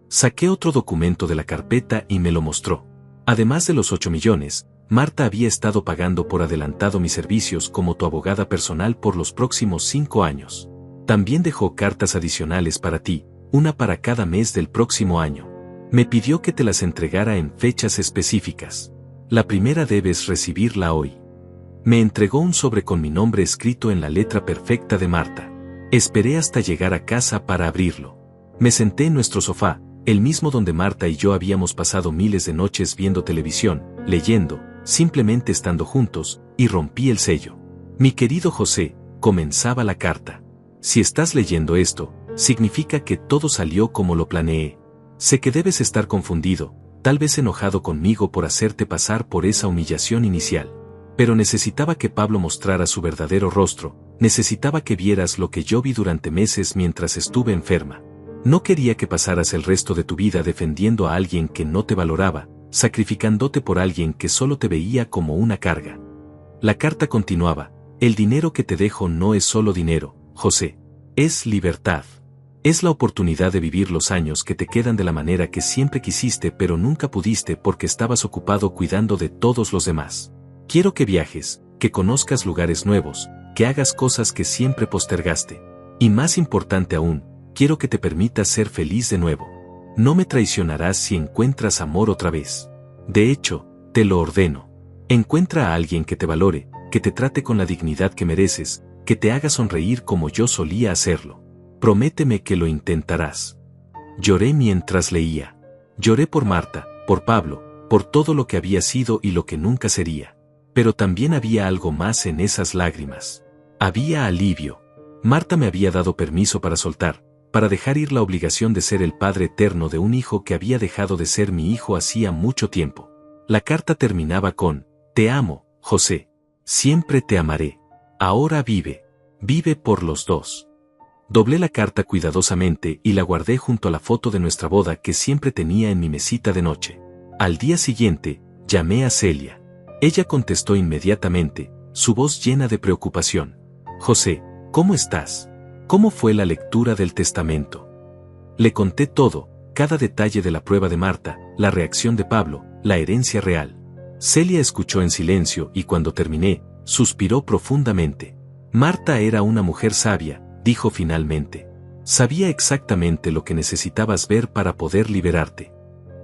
Saqué otro documento de la carpeta y me lo mostró. Además de los 8 millones, Marta había estado pagando por adelantado mis servicios como tu abogada personal por los próximos 5 años. También dejó cartas adicionales para ti, una para cada mes del próximo año. Me pidió que te las entregara en fechas específicas. La primera debes recibirla hoy. Me entregó un sobre con mi nombre escrito en la letra perfecta de Marta. Esperé hasta llegar a casa para abrirlo. Me senté en nuestro sofá, el mismo donde Marta y yo habíamos pasado miles de noches viendo televisión, leyendo, simplemente estando juntos, y rompí el sello. Mi querido José, comenzaba la carta. Si estás leyendo esto, significa que todo salió como lo planeé. Sé que debes estar confundido, tal vez enojado conmigo por hacerte pasar por esa humillación inicial. Pero necesitaba que Pablo mostrara su verdadero rostro, necesitaba que vieras lo que yo vi durante meses mientras estuve enferma. No quería que pasaras el resto de tu vida defendiendo a alguien que no te valoraba, sacrificándote por alguien que solo te veía como una carga. La carta continuaba: el dinero que te dejo no es solo dinero, José. Es libertad. Es la oportunidad de vivir los años que te quedan de la manera que siempre quisiste pero nunca pudiste porque estabas ocupado cuidando de todos los demás. Quiero que viajes, que conozcas lugares nuevos, que hagas cosas que siempre postergaste. Y más importante aún, quiero que te permitas ser feliz de nuevo. No me traicionarás si encuentras amor otra vez. De hecho, te lo ordeno. Encuentra a alguien que te valore, que te trate con la dignidad que mereces, que te haga sonreír como yo solía hacerlo. Prométeme que lo intentarás. Lloré mientras leía. Lloré por Marta, por Pablo, por todo lo que había sido y lo que nunca sería. Pero también había algo más en esas lágrimas. Había alivio. Marta me había dado permiso para soltar, para dejar ir la obligación de ser el padre eterno de un hijo que había dejado de ser mi hijo hacía mucho tiempo. La carta terminaba con: te amo, José. Siempre te amaré. Ahora vive. Vive por los dos. Doblé la carta cuidadosamente y la guardé junto a la foto de nuestra boda que siempre tenía en mi mesita de noche. Al día siguiente, llamé a Celia. Ella contestó inmediatamente, su voz llena de preocupación. José, ¿cómo estás? ¿Cómo fue la lectura del testamento? Le conté todo, cada detalle de la prueba de Marta, la reacción de Pablo, la herencia real. Celia escuchó en silencio y cuando terminé, suspiró profundamente. Marta era una mujer sabia, dijo finalmente. Sabía exactamente lo que necesitabas ver para poder liberarte.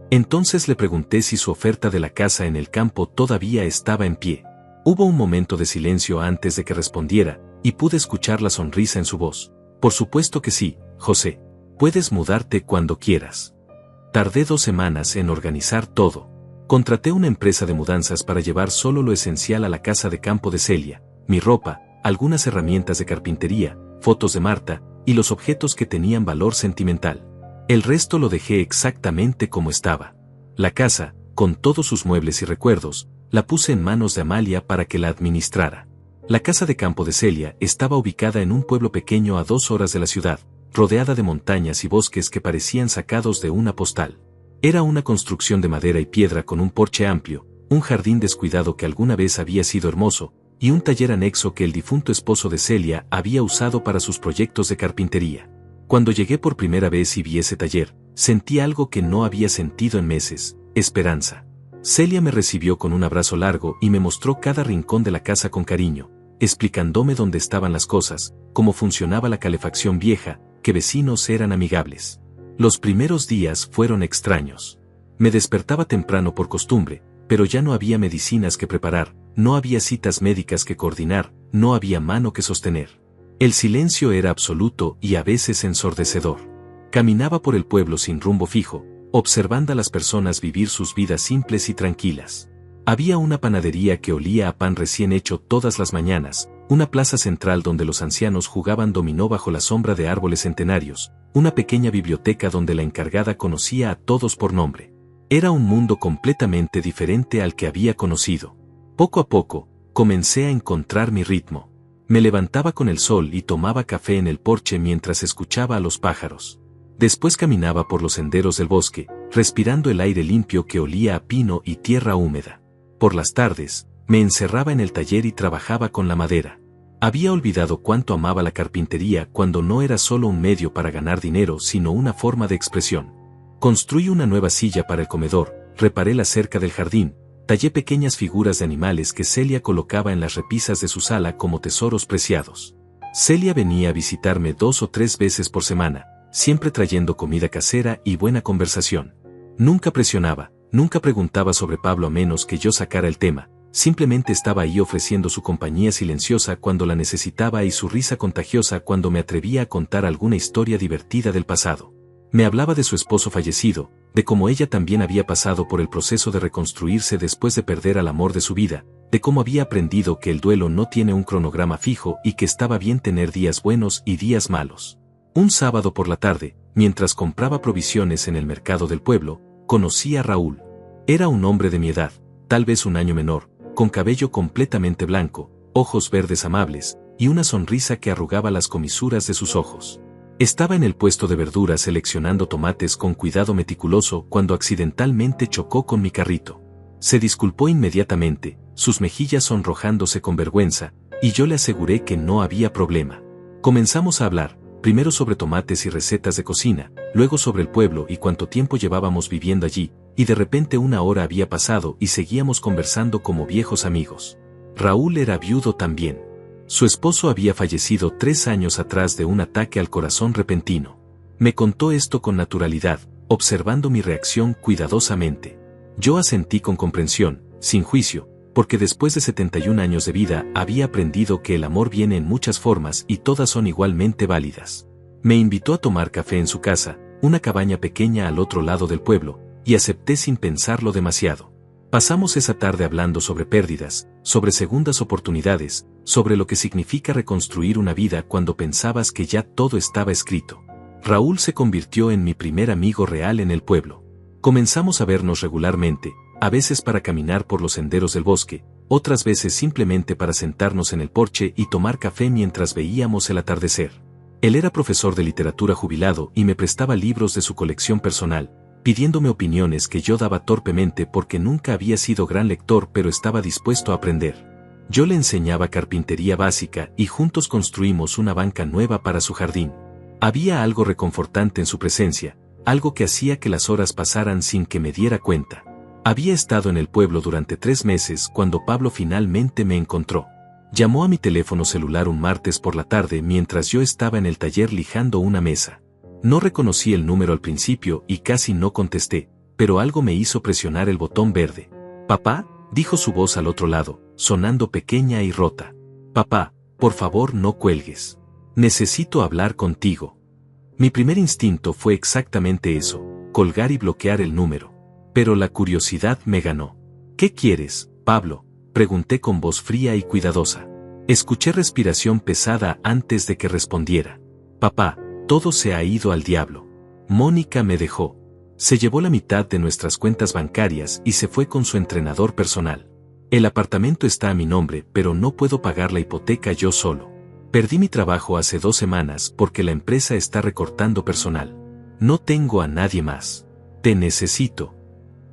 Entonces le pregunté si su oferta de la casa en el campo todavía estaba en pie. Hubo un momento de silencio antes de que respondiera, y pude escuchar la sonrisa en su voz. Por supuesto que sí, José. Puedes mudarte cuando quieras. Tardé 2 semanas en organizar todo. Contraté una empresa de mudanzas para llevar solo lo esencial a la casa de campo de Celia, mi ropa, algunas herramientas de carpintería, fotos de Marta, y los objetos que tenían valor sentimental. El resto lo dejé exactamente como estaba. La casa, con todos sus muebles y recuerdos, la puse en manos de Amalia para que la administrara. La casa de campo de Celia estaba ubicada en un pueblo pequeño a 2 horas de la ciudad, rodeada de montañas y bosques que parecían sacados de una postal. Era una construcción de madera y piedra con un porche amplio, un jardín descuidado que alguna vez había sido hermoso, y un taller anexo que el difunto esposo de Celia había usado para sus proyectos de carpintería. Cuando llegué por primera vez y vi ese taller, sentí algo que no había sentido en meses: esperanza. Celia me recibió con un abrazo largo y me mostró cada rincón de la casa con cariño, explicándome dónde estaban las cosas, cómo funcionaba la calefacción vieja, qué vecinos eran amigables. Los primeros días fueron extraños. Me despertaba temprano por costumbre, pero ya no había medicinas que preparar, no había citas médicas que coordinar, no había mano que sostener. El silencio era absoluto y a veces ensordecedor. Caminaba por el pueblo sin rumbo fijo, observando a las personas vivir sus vidas simples y tranquilas. Había una panadería que olía a pan recién hecho todas las mañanas, una plaza central donde los ancianos jugaban dominó bajo la sombra de árboles centenarios, una pequeña biblioteca donde la encargada conocía a todos por nombre. Era un mundo completamente diferente al que había conocido. Poco a poco, comencé a encontrar mi ritmo. Me levantaba con el sol y tomaba café en el porche mientras escuchaba a los pájaros. Después caminaba por los senderos del bosque, respirando el aire limpio que olía a pino y tierra húmeda. Por las tardes, me encerraba en el taller y trabajaba con la madera. Había olvidado cuánto amaba la carpintería cuando no era solo un medio para ganar dinero sino una forma de expresión. Construí una nueva silla para el comedor, reparé la cerca del jardín, tallé pequeñas figuras de animales que Celia colocaba en las repisas de su sala como tesoros preciados. Celia venía a visitarme 2 o 3 veces por semana, siempre trayendo comida casera y buena conversación. Nunca presionaba, nunca preguntaba sobre Pablo a menos que yo sacara el tema, simplemente estaba ahí ofreciendo su compañía silenciosa cuando la necesitaba y su risa contagiosa cuando me atrevía a contar alguna historia divertida del pasado. Me hablaba de su esposo fallecido, de cómo ella también había pasado por el proceso de reconstruirse después de perder al amor de su vida, de cómo había aprendido que el duelo no tiene un cronograma fijo y que estaba bien tener días buenos y días malos. Un sábado por la tarde, mientras compraba provisiones en el mercado del pueblo, conocí a Raúl. Era un hombre de mi edad, tal vez un año menor, con cabello completamente blanco, ojos verdes amables, y una sonrisa que arrugaba las comisuras de sus ojos. Estaba en el puesto de verduras seleccionando tomates con cuidado meticuloso cuando accidentalmente chocó con mi carrito. Se disculpó inmediatamente, sus mejillas sonrojándose con vergüenza, y yo le aseguré que no había problema. Comenzamos a hablar, primero sobre tomates y recetas de cocina, luego sobre el pueblo y cuánto tiempo llevábamos viviendo allí, y de repente 1 hora había pasado y seguíamos conversando como viejos amigos. Raúl era viudo también. Su esposo había fallecido 3 años atrás de un ataque al corazón repentino. Me contó esto con naturalidad, observando mi reacción cuidadosamente. Yo asentí con comprensión, sin juicio, porque después de 71 años de vida había aprendido que el amor viene en muchas formas y todas son igualmente válidas. Me invitó a tomar café en su casa, una cabaña pequeña al otro lado del pueblo, y acepté sin pensarlo demasiado. Pasamos esa tarde hablando sobre pérdidas, sobre segundas oportunidades, sobre lo que significa reconstruir una vida cuando pensabas que ya todo estaba escrito. Raúl se convirtió en mi primer amigo real en el pueblo. Comenzamos a vernos regularmente, a veces para caminar por los senderos del bosque, otras veces simplemente para sentarnos en el porche y tomar café mientras veíamos el atardecer. Él era profesor de literatura jubilado y me prestaba libros de su colección personal, pidiéndome opiniones que yo daba torpemente porque nunca había sido gran lector pero estaba dispuesto a aprender. Yo le enseñaba carpintería básica y juntos construimos una banca nueva para su jardín. Había algo reconfortante en su presencia, algo que hacía que las horas pasaran sin que me diera cuenta. Había estado en el pueblo durante 3 meses cuando Pablo finalmente me encontró. Llamó a mi teléfono celular un martes por la tarde mientras yo estaba en el taller lijando una mesa. No reconocí el número al principio y casi no contesté, pero algo me hizo presionar el botón verde. «Papá», dijo su voz al otro lado, sonando pequeña y rota. «Papá, por favor no cuelgues. Necesito hablar contigo». Mi primer instinto fue exactamente eso, colgar y bloquear el número. Pero la curiosidad me ganó. «¿Qué quieres, Pablo?», pregunté con voz fría y cuidadosa. Escuché respiración pesada antes de que respondiera. «Papá, todo se ha ido al diablo. Mónica me dejó. Se llevó la mitad de nuestras cuentas bancarias y se fue con su entrenador personal. El apartamento está a mi nombre, pero no puedo pagar la hipoteca yo solo. Perdí mi trabajo hace 2 semanas porque la empresa está recortando personal. No tengo a nadie más. Te necesito».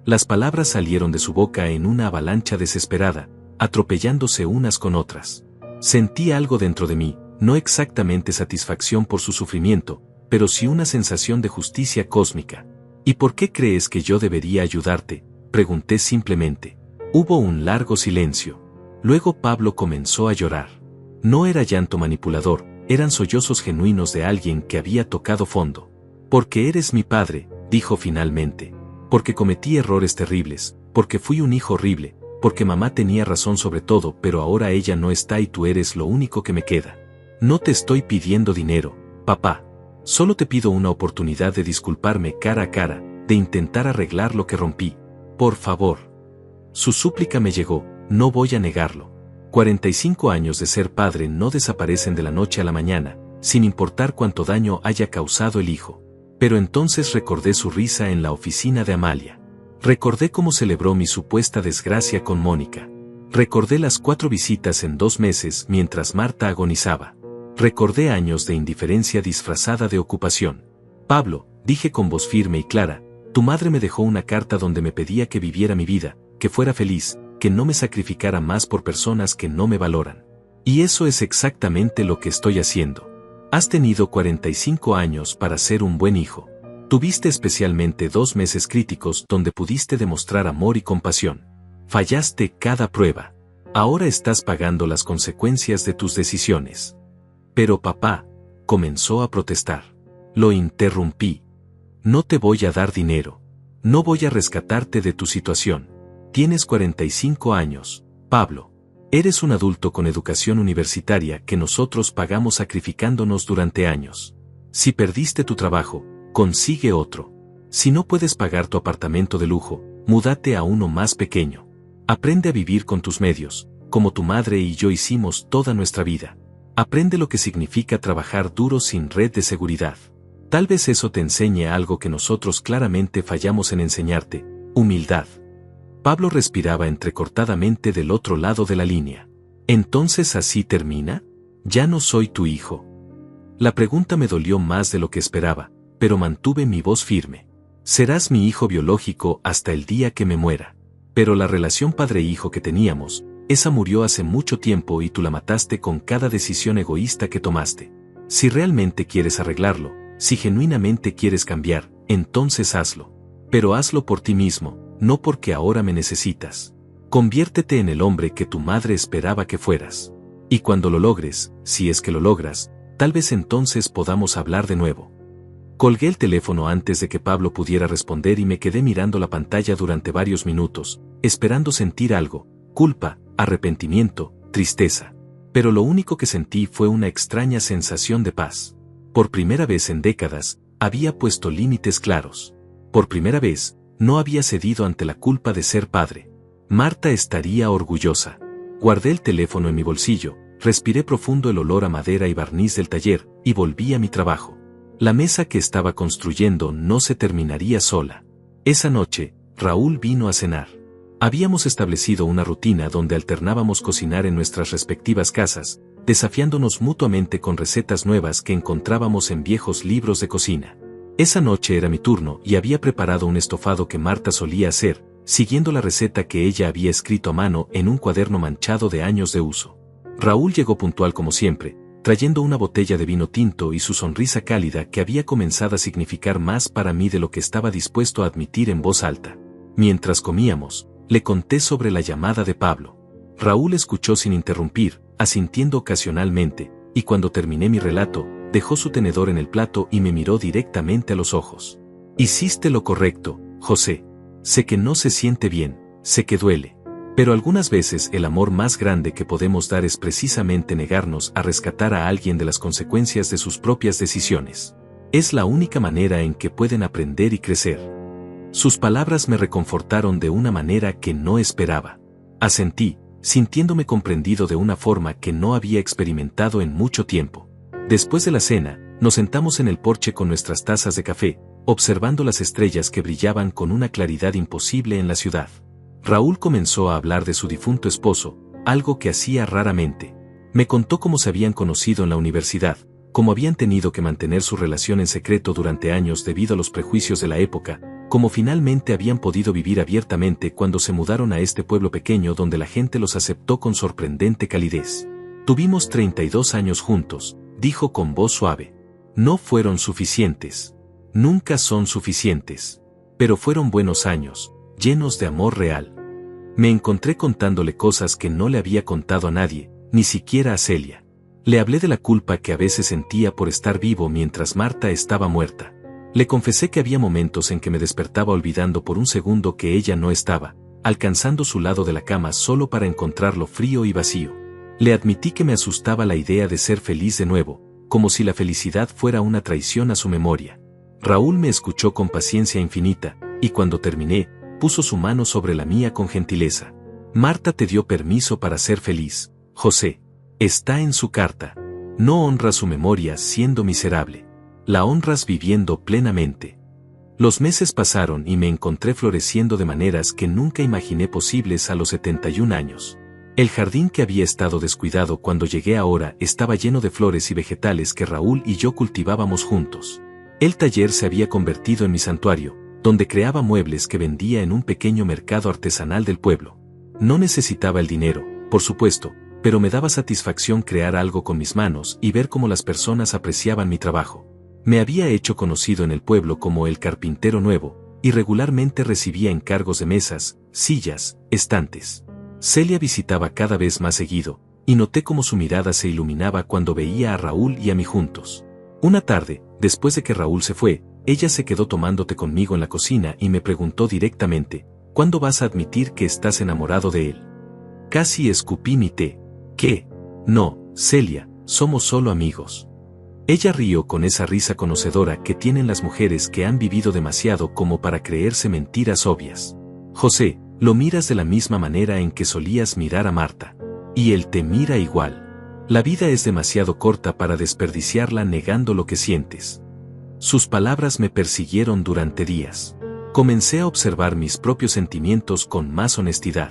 Las palabras salieron de su boca en una avalancha desesperada, atropellándose unas con otras. Sentí algo dentro de mí, no exactamente satisfacción por su sufrimiento, pero sí una sensación de justicia cósmica. «¿Y por qué crees que yo debería ayudarte?», pregunté simplemente. Hubo un largo silencio. Luego Pablo comenzó a llorar. No era llanto manipulador, eran sollozos genuinos de alguien que había tocado fondo. «Porque eres mi padre», dijo finalmente. «Porque cometí errores terribles, porque fui un hijo horrible, porque mamá tenía razón sobre todo, pero ahora ella no está y tú eres lo único que me queda. No te estoy pidiendo dinero, papá. Solo te pido una oportunidad de disculparme cara a cara, de intentar arreglar lo que rompí. Por favor». Su súplica me llegó, no voy a negarlo. 45 años de ser padre no desaparecen de la noche a la mañana, sin importar cuánto daño haya causado el hijo. Pero entonces recordé su risa en la oficina de Amalia. Recordé cómo celebró mi supuesta desgracia con Mónica. Recordé las 4 visitas en 2 meses mientras Marta agonizaba. Recordé años de indiferencia disfrazada de ocupación. «Pablo», dije con voz firme y clara, «tu madre me dejó una carta donde me pedía que viviera mi vida, que fuera feliz, que no me sacrificara más por personas que no me valoran. Y eso es exactamente lo que estoy haciendo. Has tenido 45 años para ser un buen hijo. Tuviste especialmente 2 meses críticos donde pudiste demostrar amor y compasión. Fallaste cada prueba. Ahora estás pagando las consecuencias de tus decisiones. Pero papá, comenzó a protestar. Lo interrumpí. No te voy a dar dinero. No voy a rescatarte de tu situación. Tienes 45 años, Pablo. Eres un adulto con educación universitaria que nosotros pagamos sacrificándonos durante años. Si perdiste tu trabajo, consigue otro. Si no puedes pagar tu apartamento de lujo, múdate a uno más pequeño. Aprende a vivir con tus medios, como tu madre y yo hicimos toda nuestra vida. Aprende lo que significa trabajar duro sin red de seguridad. Tal vez eso te enseñe algo que nosotros claramente fallamos en enseñarte: humildad. Pablo respiraba entrecortadamente del otro lado de la línea. ¿Entonces así termina? ¿Ya no soy tu hijo? La pregunta me dolió más de lo que esperaba, pero mantuve mi voz firme. Serás mi hijo biológico hasta el día que me muera. Pero la relación padre-hijo que teníamos, esa murió hace mucho tiempo y tú la mataste con cada decisión egoísta que tomaste. Si realmente quieres arreglarlo, si genuinamente quieres cambiar, entonces hazlo. Pero hazlo por ti mismo, no porque ahora me necesitas. Conviértete en el hombre que tu madre esperaba que fueras. Y cuando lo logres, si es que lo logras, tal vez entonces podamos hablar de nuevo. Colgué el teléfono antes de que Pablo pudiera responder y me quedé mirando la pantalla durante varios minutos, esperando sentir algo: culpa, arrepentimiento, tristeza. Pero lo único que sentí fue una extraña sensación de paz. Por primera vez en décadas, había puesto límites claros. Por primera vez, no había cedido ante la culpa de ser padre. Marta estaría orgullosa. Guardé el teléfono en mi bolsillo, respiré profundo el olor a madera y barniz del taller, y volví a mi trabajo. La mesa que estaba construyendo no se terminaría sola. Esa noche, Raúl vino a cenar. Habíamos establecido una rutina donde alternábamos cocinar en nuestras respectivas casas, desafiándonos mutuamente con recetas nuevas que encontrábamos en viejos libros de cocina. Esa noche era mi turno y había preparado un estofado que Marta solía hacer, siguiendo la receta que ella había escrito a mano en un cuaderno manchado de años de uso. Raúl llegó puntual como siempre, trayendo una botella de vino tinto y su sonrisa cálida que había comenzado a significar más para mí de lo que estaba dispuesto a admitir en voz alta. Mientras comíamos, le conté sobre la llamada de Pablo. Raúl escuchó sin interrumpir, asintiendo ocasionalmente, y cuando terminé mi relato, dejó su tenedor en el plato y me miró directamente a los ojos. Hiciste lo correcto, José. Sé que no se siente bien, sé que duele. Pero algunas veces el amor más grande que podemos dar es precisamente negarnos a rescatar a alguien de las consecuencias de sus propias decisiones. Es la única manera en que pueden aprender y crecer. Sus palabras me reconfortaron de una manera que no esperaba. Asentí, sintiéndome comprendido de una forma que no había experimentado en mucho tiempo. Después de la cena, nos sentamos en el porche con nuestras tazas de café, observando las estrellas que brillaban con una claridad imposible en la ciudad. Raúl comenzó a hablar de su difunto esposo, algo que hacía raramente. Me contó cómo se habían conocido en la universidad, cómo habían tenido que mantener su relación en secreto durante años debido a los prejuicios de la época, cómo finalmente habían podido vivir abiertamente cuando se mudaron a este pueblo pequeño donde la gente los aceptó con sorprendente calidez. Tuvimos 32 años juntos, dijo con voz suave. No fueron suficientes. Nunca son suficientes. Pero fueron buenos años, llenos de amor real. Me encontré contándole cosas que no le había contado a nadie, ni siquiera a Celia. Le hablé de la culpa que a veces sentía por estar vivo mientras Marta estaba muerta. Le confesé que había momentos en que me despertaba olvidando por un segundo que ella no estaba, alcanzando su lado de la cama solo para encontrarlo frío y vacío. Le admití que me asustaba la idea de ser feliz de nuevo, como si la felicidad fuera una traición a su memoria. Raúl me escuchó con paciencia infinita, y cuando terminé, puso su mano sobre la mía con gentileza. Marta te dio permiso para ser feliz, José. Está en su carta. No honras su memoria siendo miserable. La honras viviendo plenamente. Los meses pasaron y me encontré floreciendo de maneras que nunca imaginé posibles a los 71 años. El jardín que había estado descuidado cuando llegué ahora estaba lleno de flores y vegetales que Raúl y yo cultivábamos juntos. El taller se había convertido en mi santuario, donde creaba muebles que vendía en un pequeño mercado artesanal del pueblo. No necesitaba el dinero, por supuesto, pero me daba satisfacción crear algo con mis manos y ver cómo las personas apreciaban mi trabajo. Me había hecho conocido en el pueblo como el carpintero nuevo, y regularmente recibía encargos de mesas, sillas, estantes. Celia visitaba cada vez más seguido, y noté cómo su mirada se iluminaba cuando veía a Raúl y a mí juntos. Una tarde, después de que Raúl se fue, ella se quedó tomando té conmigo en la cocina y me preguntó directamente, ¿cuándo vas a admitir que estás enamorado de él? Casi escupí mi té. ¿Qué? No, Celia, somos solo amigos. Ella rió con esa risa conocedora que tienen las mujeres que han vivido demasiado como para creerse mentiras obvias. José, lo miras de la misma manera en que solías mirar a Marta. Y él te mira igual. La vida es demasiado corta para desperdiciarla negando lo que sientes. Sus palabras me persiguieron durante días. Comencé a observar mis propios sentimientos con más honestidad.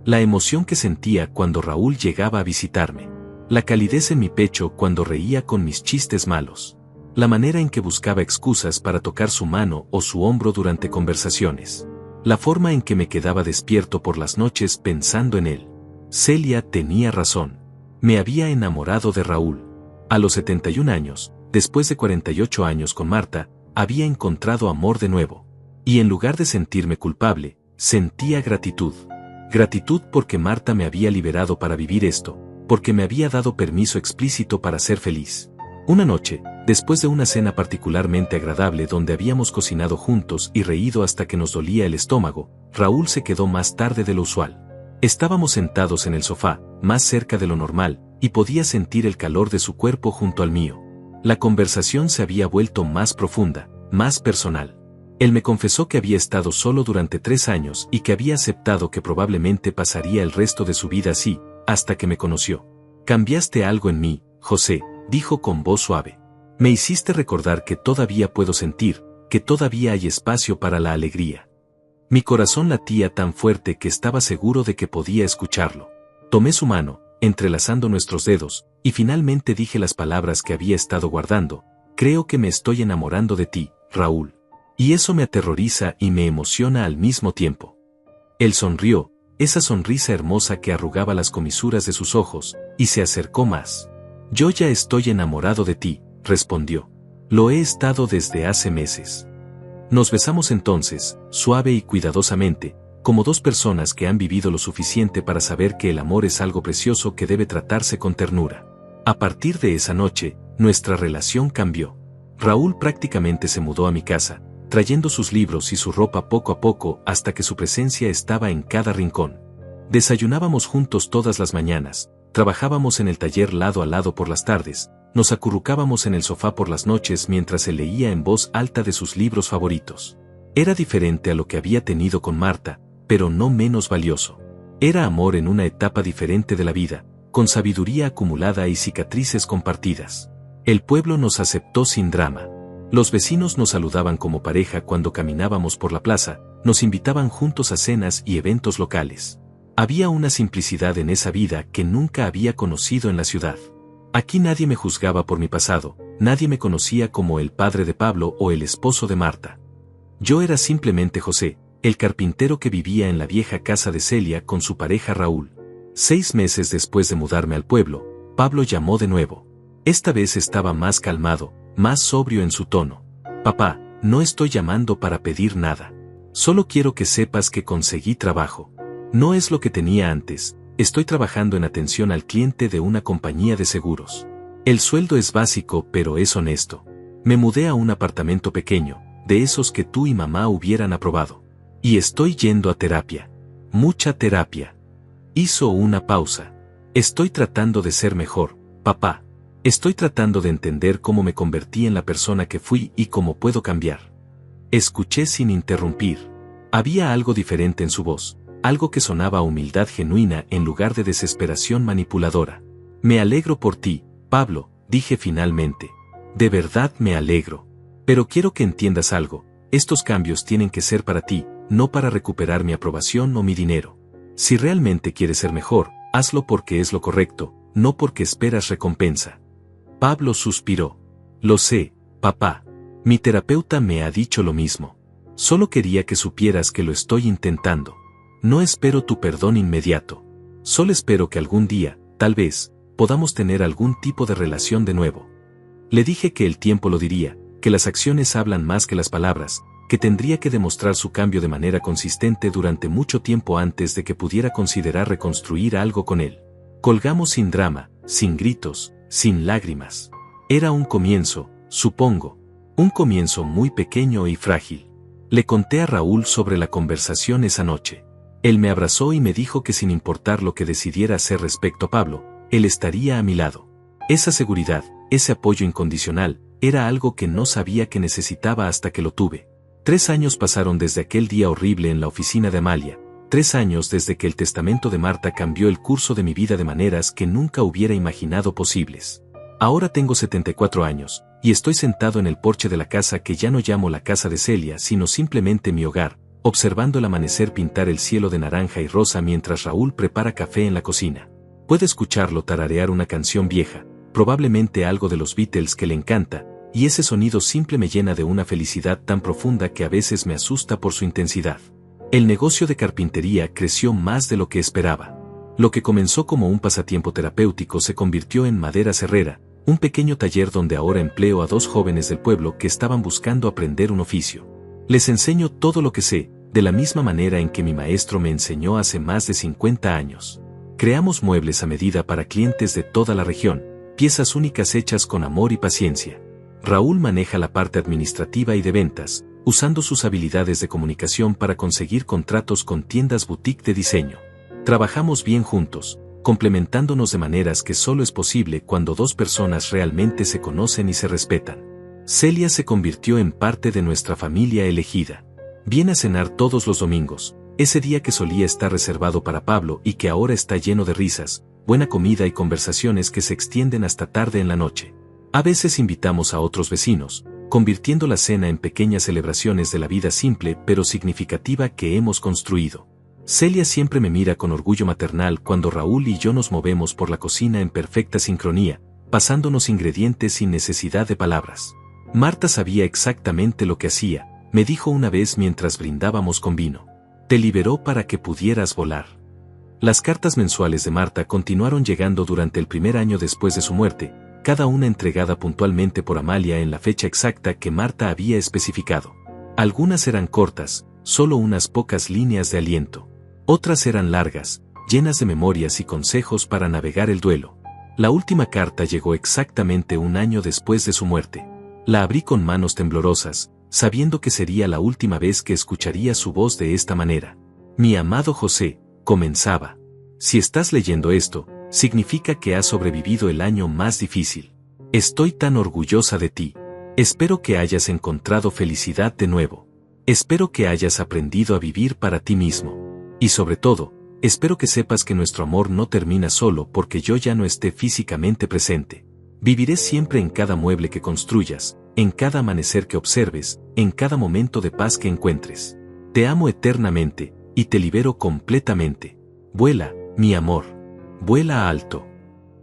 La emoción que sentía cuando Raúl llegaba a visitarme. La calidez en mi pecho cuando reía con mis chistes malos. La manera en que buscaba excusas para tocar su mano o su hombro durante conversaciones. La forma en que me quedaba despierto por las noches pensando en él. Celia tenía razón. Me había enamorado de Raúl. A los 71 años, después de 48 años con Marta, había encontrado amor de nuevo. Y en lugar de sentirme culpable, sentía gratitud. Gratitud porque Marta me había liberado para vivir esto, porque me había dado permiso explícito para ser feliz. Una noche, después de una cena particularmente agradable donde habíamos cocinado juntos y reído hasta que nos dolía el estómago, Raúl se quedó más tarde de lo usual. Estábamos sentados en el sofá, más cerca de lo normal, y podía sentir el calor de su cuerpo junto al mío. La conversación se había vuelto más profunda, más personal. Él me confesó que había estado solo durante 3 años y que había aceptado que probablemente pasaría el resto de su vida así, hasta que me conoció. Cambiaste algo en mí, José, dijo con voz suave. Me hiciste recordar que todavía puedo sentir, que todavía hay espacio para la alegría. Mi corazón latía tan fuerte que estaba seguro de que podía escucharlo. Tomé su mano, entrelazando nuestros dedos, y finalmente dije las palabras que había estado guardando. Creo que me estoy enamorando de ti, Raúl. Y eso me aterroriza y me emociona al mismo tiempo. Él sonrió, esa sonrisa hermosa que arrugaba las comisuras de sus ojos, y se acercó más. Yo ya estoy enamorado de ti, respondió. Lo he estado desde hace meses. Nos besamos entonces, suave y cuidadosamente, como dos personas que han vivido lo suficiente para saber que el amor es algo precioso que debe tratarse con ternura. A partir de esa noche, nuestra relación cambió. Raúl prácticamente se mudó a mi casa, trayendo sus libros y su ropa poco a poco hasta que su presencia estaba en cada rincón. Desayunábamos juntos todas las mañanas, trabajábamos en el taller lado a lado por las tardes, nos acurrucábamos en el sofá por las noches mientras él leía en voz alta de sus libros favoritos. Era diferente a lo que había tenido con Marta, pero no menos valioso. Era amor en una etapa diferente de la vida, con sabiduría acumulada y cicatrices compartidas. El pueblo nos aceptó sin drama. Los vecinos nos saludaban como pareja cuando caminábamos por la plaza, nos invitaban juntos a cenas y eventos locales. Había una simplicidad en esa vida que nunca había conocido en la ciudad. Aquí nadie me juzgaba por mi pasado, nadie me conocía como el padre de Pablo o el esposo de Marta. Yo era simplemente José, el carpintero que vivía en la vieja casa de Celia con su pareja Raúl. 6 meses después de mudarme al pueblo, Pablo llamó de nuevo. Esta vez estaba más calmado, más sobrio en su tono. Papá, no estoy llamando para pedir nada. Solo quiero que sepas que conseguí trabajo. No es lo que tenía antes. Estoy trabajando en atención al cliente de una compañía de seguros. El sueldo es básico pero es honesto. Me mudé a un apartamento pequeño, de esos que tú y mamá hubieran aprobado. Y estoy yendo a terapia. Mucha terapia. Hizo una pausa. Estoy tratando de ser mejor, papá. Estoy tratando de entender cómo me convertí en la persona que fui y cómo puedo cambiar. Escuché sin interrumpir. Había algo diferente en su voz. Algo que sonaba a humildad genuina en lugar de desesperación manipuladora. Me alegro por ti, Pablo, dije finalmente. De verdad me alegro. Pero quiero que entiendas algo, estos cambios tienen que ser para ti, no para recuperar mi aprobación o mi dinero. Si realmente quieres ser mejor, hazlo porque es lo correcto, no porque esperas recompensa. Pablo suspiró. Lo sé, papá. Mi terapeuta me ha dicho lo mismo. Solo quería que supieras que lo estoy intentando. No espero tu perdón inmediato. Solo espero que algún día, tal vez, podamos tener algún tipo de relación de nuevo. Le dije que el tiempo lo diría, que las acciones hablan más que las palabras, que tendría que demostrar su cambio de manera consistente durante mucho tiempo antes de que pudiera considerar reconstruir algo con él. Colgamos sin drama, sin gritos, sin lágrimas. Era un comienzo, supongo. Un comienzo muy pequeño y frágil. Le conté a Raúl sobre la conversación esa noche. Él me abrazó y me dijo que sin importar lo que decidiera hacer respecto a Pablo, él estaría a mi lado. Esa seguridad, ese apoyo incondicional, era algo que no sabía que necesitaba hasta que lo tuve. 3 años pasaron desde aquel día horrible en la oficina de Amalia, 3 años desde que el testamento de Marta cambió el curso de mi vida de maneras que nunca hubiera imaginado posibles. Ahora tengo 74 años, y estoy sentado en el porche de la casa que ya no llamo la casa de Celia sino simplemente mi hogar, observando el amanecer pintar el cielo de naranja y rosa mientras Raúl prepara café en la cocina. Puedo escucharlo tararear una canción vieja, probablemente algo de los Beatles que le encanta, y ese sonido simple me llena de una felicidad tan profunda que a veces me asusta por su intensidad. El negocio de carpintería creció más de lo que esperaba. Lo que comenzó como un pasatiempo terapéutico se convirtió en Maderas Herrera, un pequeño taller donde ahora empleo a 2 jóvenes del pueblo que estaban buscando aprender un oficio. Les enseño todo lo que sé, de la misma manera en que mi maestro me enseñó hace más de 50 años. Creamos muebles a medida para clientes de toda la región, piezas únicas hechas con amor y paciencia. Raúl maneja la parte administrativa y de ventas, usando sus habilidades de comunicación para conseguir contratos con tiendas boutique de diseño. Trabajamos bien juntos, complementándonos de maneras que solo es posible cuando 2 personas realmente se conocen y se respetan. Celia se convirtió en parte de nuestra familia elegida. Viene a cenar todos los domingos, ese día que solía estar reservado para Pablo y que ahora está lleno de risas, buena comida y conversaciones que se extienden hasta tarde en la noche. A veces invitamos a otros vecinos, convirtiendo la cena en pequeñas celebraciones de la vida simple pero significativa que hemos construido. Celia siempre me mira con orgullo maternal cuando Raúl y yo nos movemos por la cocina en perfecta sincronía, pasándonos ingredientes sin necesidad de palabras. Marta sabía exactamente lo que hacía, me dijo una vez mientras brindábamos con vino. Te liberó para que pudieras volar. Las cartas mensuales de Marta continuaron llegando durante el primer año después de su muerte, cada una entregada puntualmente por Amalia en la fecha exacta que Marta había especificado. Algunas eran cortas, solo unas pocas líneas de aliento. Otras eran largas, llenas de memorias y consejos para navegar el duelo. La última carta llegó exactamente 1 año después de su muerte. La abrí con manos temblorosas, sabiendo que sería la última vez que escucharía su voz de esta manera. Mi amado José, comenzaba. Si estás leyendo esto, significa que has sobrevivido el año más difícil. Estoy tan orgullosa de ti. Espero que hayas encontrado felicidad de nuevo. Espero que hayas aprendido a vivir para ti mismo. Y sobre todo, espero que sepas que nuestro amor no termina solo porque yo ya no esté físicamente presente. Viviré siempre en cada mueble que construyas, en cada amanecer que observes, en cada momento de paz que encuentres. Te amo eternamente, y te libero completamente. Vuela, mi amor. Vuela alto.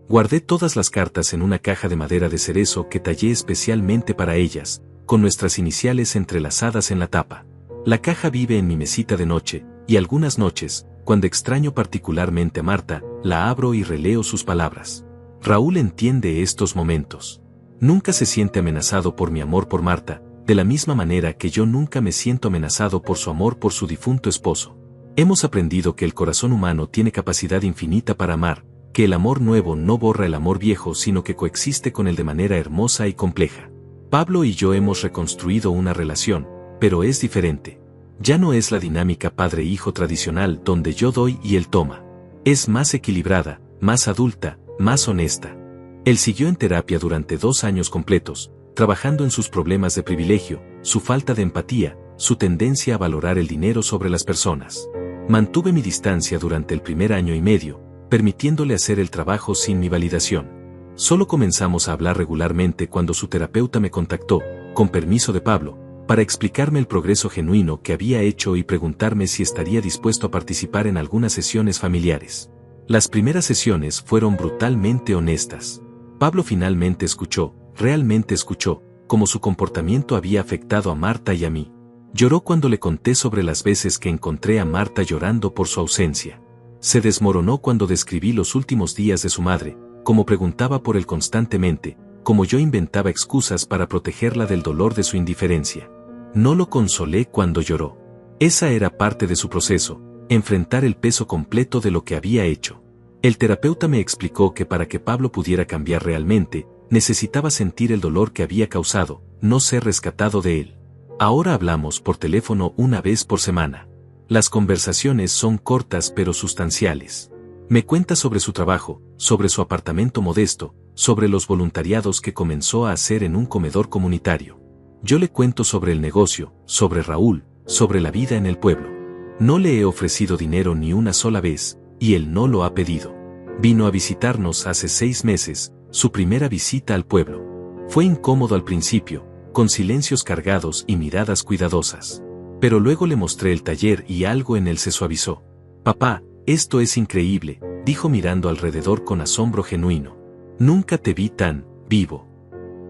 Guardé todas las cartas en una caja de madera de cerezo que tallé especialmente para ellas, con nuestras iniciales entrelazadas en la tapa. La caja vive en mi mesita de noche, y algunas noches, cuando extraño particularmente a Marta, la abro y releo sus palabras. Raúl entiende estos momentos. Nunca se siente amenazado por mi amor por Marta, de la misma manera que yo nunca me siento amenazado por su amor por su difunto esposo. Hemos aprendido que el corazón humano tiene capacidad infinita para amar, que el amor nuevo no borra el amor viejo sino que coexiste con él de manera hermosa y compleja. Pablo y yo hemos reconstruido una relación, pero es diferente. Ya no es la dinámica padre-hijo tradicional donde yo doy y él toma. Es más equilibrada, más adulta, más honesta. Él siguió en terapia durante 2 años completos, trabajando en sus problemas de privilegio, su falta de empatía, su tendencia a valorar el dinero sobre las personas. Mantuve mi distancia durante el primer año y medio, permitiéndole hacer el trabajo sin mi validación. Solo comenzamos a hablar regularmente cuando su terapeuta me contactó, con permiso de Pablo, para explicarme el progreso genuino que había hecho y preguntarme si estaría dispuesto a participar en algunas sesiones familiares. Las primeras sesiones fueron brutalmente honestas. Pablo finalmente escuchó, realmente escuchó, cómo su comportamiento había afectado a Marta y a mí. Lloró cuando le conté sobre las veces que encontré a Marta llorando por su ausencia. Se desmoronó cuando describí los últimos días de su madre, como preguntaba por él constantemente, como yo inventaba excusas para protegerla del dolor de su indiferencia. No lo consolé cuando lloró. Esa era parte de su proceso, enfrentar el peso completo de lo que había hecho. El terapeuta me explicó que para que Pablo pudiera cambiar realmente, necesitaba sentir el dolor que había causado, no ser rescatado de él. Ahora hablamos por teléfono una vez por semana. Las conversaciones son cortas pero sustanciales. Me cuenta sobre su trabajo, sobre su apartamento modesto, sobre los voluntariados que comenzó a hacer en un comedor comunitario. Yo le cuento sobre el negocio, sobre Raúl, sobre la vida en el pueblo. No le he ofrecido dinero ni una sola vez, y él no lo ha pedido. Vino a visitarnos hace 6 meses, su primera visita al pueblo. Fue incómodo al principio, con silencios cargados y miradas cuidadosas. Pero luego le mostré el taller y algo en él se suavizó. «Papá, esto es increíble», dijo mirando alrededor con asombro genuino. «Nunca te vi tan vivo».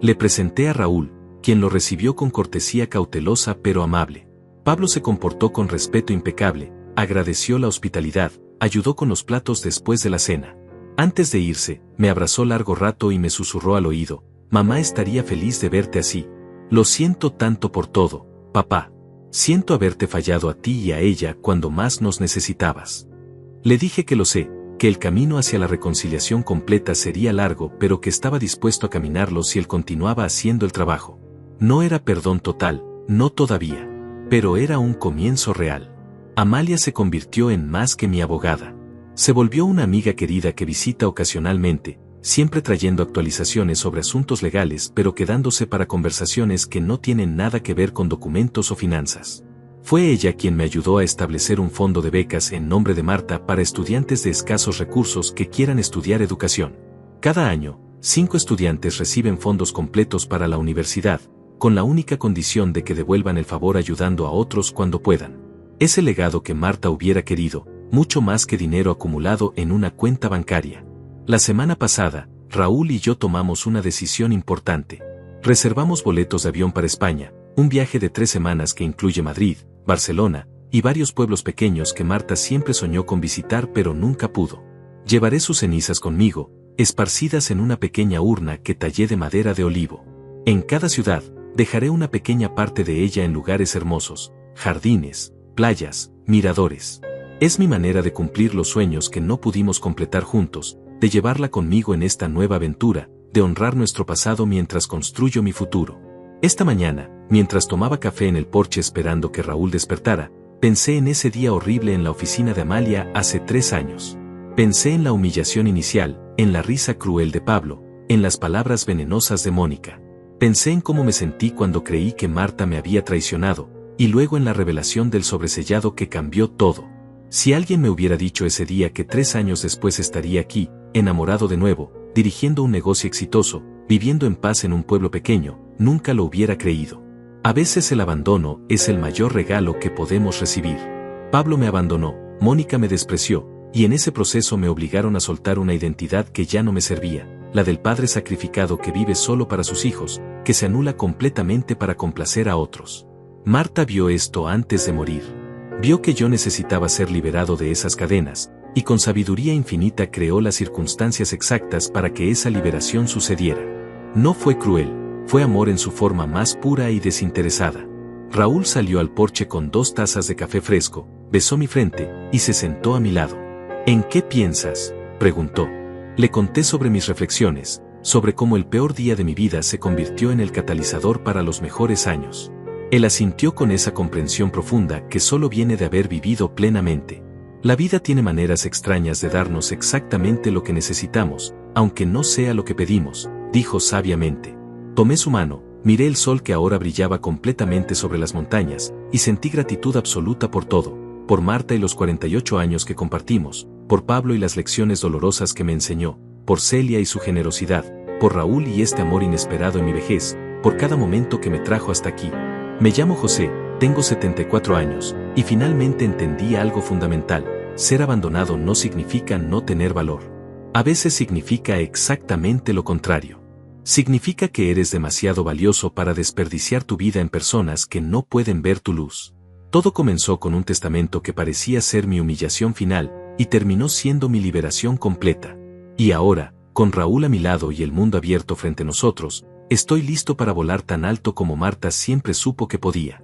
Le presenté a Raúl, quien lo recibió con cortesía cautelosa pero amable. Pablo se comportó con respeto impecable, agradeció la hospitalidad, ayudó con los platos después de la cena. Antes de irse, me abrazó largo rato y me susurró al oído: «Mamá estaría feliz de verte así. Lo siento tanto por todo, papá. Siento haberte fallado a ti y a ella cuando más nos necesitabas». Le dije que lo sé, que el camino hacia la reconciliación completa sería largo, pero que estaba dispuesto a caminarlo si él continuaba haciendo el trabajo. No era perdón total, no todavía. Pero era un comienzo real. Amalia se convirtió en más que mi abogada. Se volvió una amiga querida que visita ocasionalmente, siempre trayendo actualizaciones sobre asuntos legales pero quedándose para conversaciones que no tienen nada que ver con documentos o finanzas. Fue ella quien me ayudó a establecer un fondo de becas en nombre de Marta para estudiantes de escasos recursos que quieran estudiar educación. Cada año, 5 estudiantes reciben fondos completos para la universidad, con la única condición de que devuelvan el favor ayudando a otros cuando puedan. Es el legado que Marta hubiera querido, mucho más que dinero acumulado en una cuenta bancaria. La semana pasada, Raúl y yo tomamos una decisión importante. Reservamos boletos de avión para España, un viaje de 3 semanas que incluye Madrid, Barcelona y varios pueblos pequeños que Marta siempre soñó con visitar pero nunca pudo. Llevaré sus cenizas conmigo, esparcidas en una pequeña urna que tallé de madera de olivo. En cada ciudad, dejaré una pequeña parte de ella en lugares hermosos, jardines, playas, miradores. Es mi manera de cumplir los sueños que no pudimos completar juntos, de llevarla conmigo en esta nueva aventura, de honrar nuestro pasado mientras construyo mi futuro. Esta mañana, mientras tomaba café en el porche esperando que Raúl despertara, pensé en ese día horrible en la oficina de Amalia hace 3 años. Pensé en la humillación inicial, en la risa cruel de Pablo, en las palabras venenosas de Mónica. Pensé en cómo me sentí cuando creí que Marta me había traicionado, y luego en la revelación del sobresellado que cambió todo. Si alguien me hubiera dicho ese día que 3 años después estaría aquí, enamorado de nuevo, dirigiendo un negocio exitoso, viviendo en paz en un pueblo pequeño, nunca lo hubiera creído. A veces el abandono es el mayor regalo que podemos recibir. Pablo me abandonó, Mónica me despreció, y en ese proceso me obligaron a soltar una identidad que ya no me servía, la del padre sacrificado que vive solo para sus hijos, que se anula completamente para complacer a otros. Marta vio esto antes de morir. Vio que yo necesitaba ser liberado de esas cadenas, y con sabiduría infinita creó las circunstancias exactas para que esa liberación sucediera. No fue cruel, fue amor en su forma más pura y desinteresada. Raúl salió al porche con 2 tazas de café fresco, besó mi frente, y se sentó a mi lado. «¿En qué piensas?», preguntó. Le conté sobre mis reflexiones, sobre cómo el peor día de mi vida se convirtió en el catalizador para los mejores años. Él asintió con esa comprensión profunda que solo viene de haber vivido plenamente. La vida tiene maneras extrañas de darnos exactamente lo que necesitamos, aunque no sea lo que pedimos, dijo sabiamente. Tomé su mano, miré el sol que ahora brillaba completamente sobre las montañas, y sentí gratitud absoluta por todo, por Marta y los 48 años que compartimos, por Pablo y las lecciones dolorosas que me enseñó, por Celia y su generosidad, por Raúl y este amor inesperado en mi vejez, por cada momento que me trajo hasta aquí. Me llamo José, tengo 74 años, y finalmente entendí algo fundamental: ser abandonado no significa no tener valor. A veces significa exactamente lo contrario. Significa que eres demasiado valioso para desperdiciar tu vida en personas que no pueden ver tu luz. Todo comenzó con un testamento que parecía ser mi humillación final, y terminó siendo mi liberación completa. Y ahora, Con Raúl a mi lado y el mundo abierto frente a nosotros, estoy listo para volar tan alto como Marta siempre supo que podía.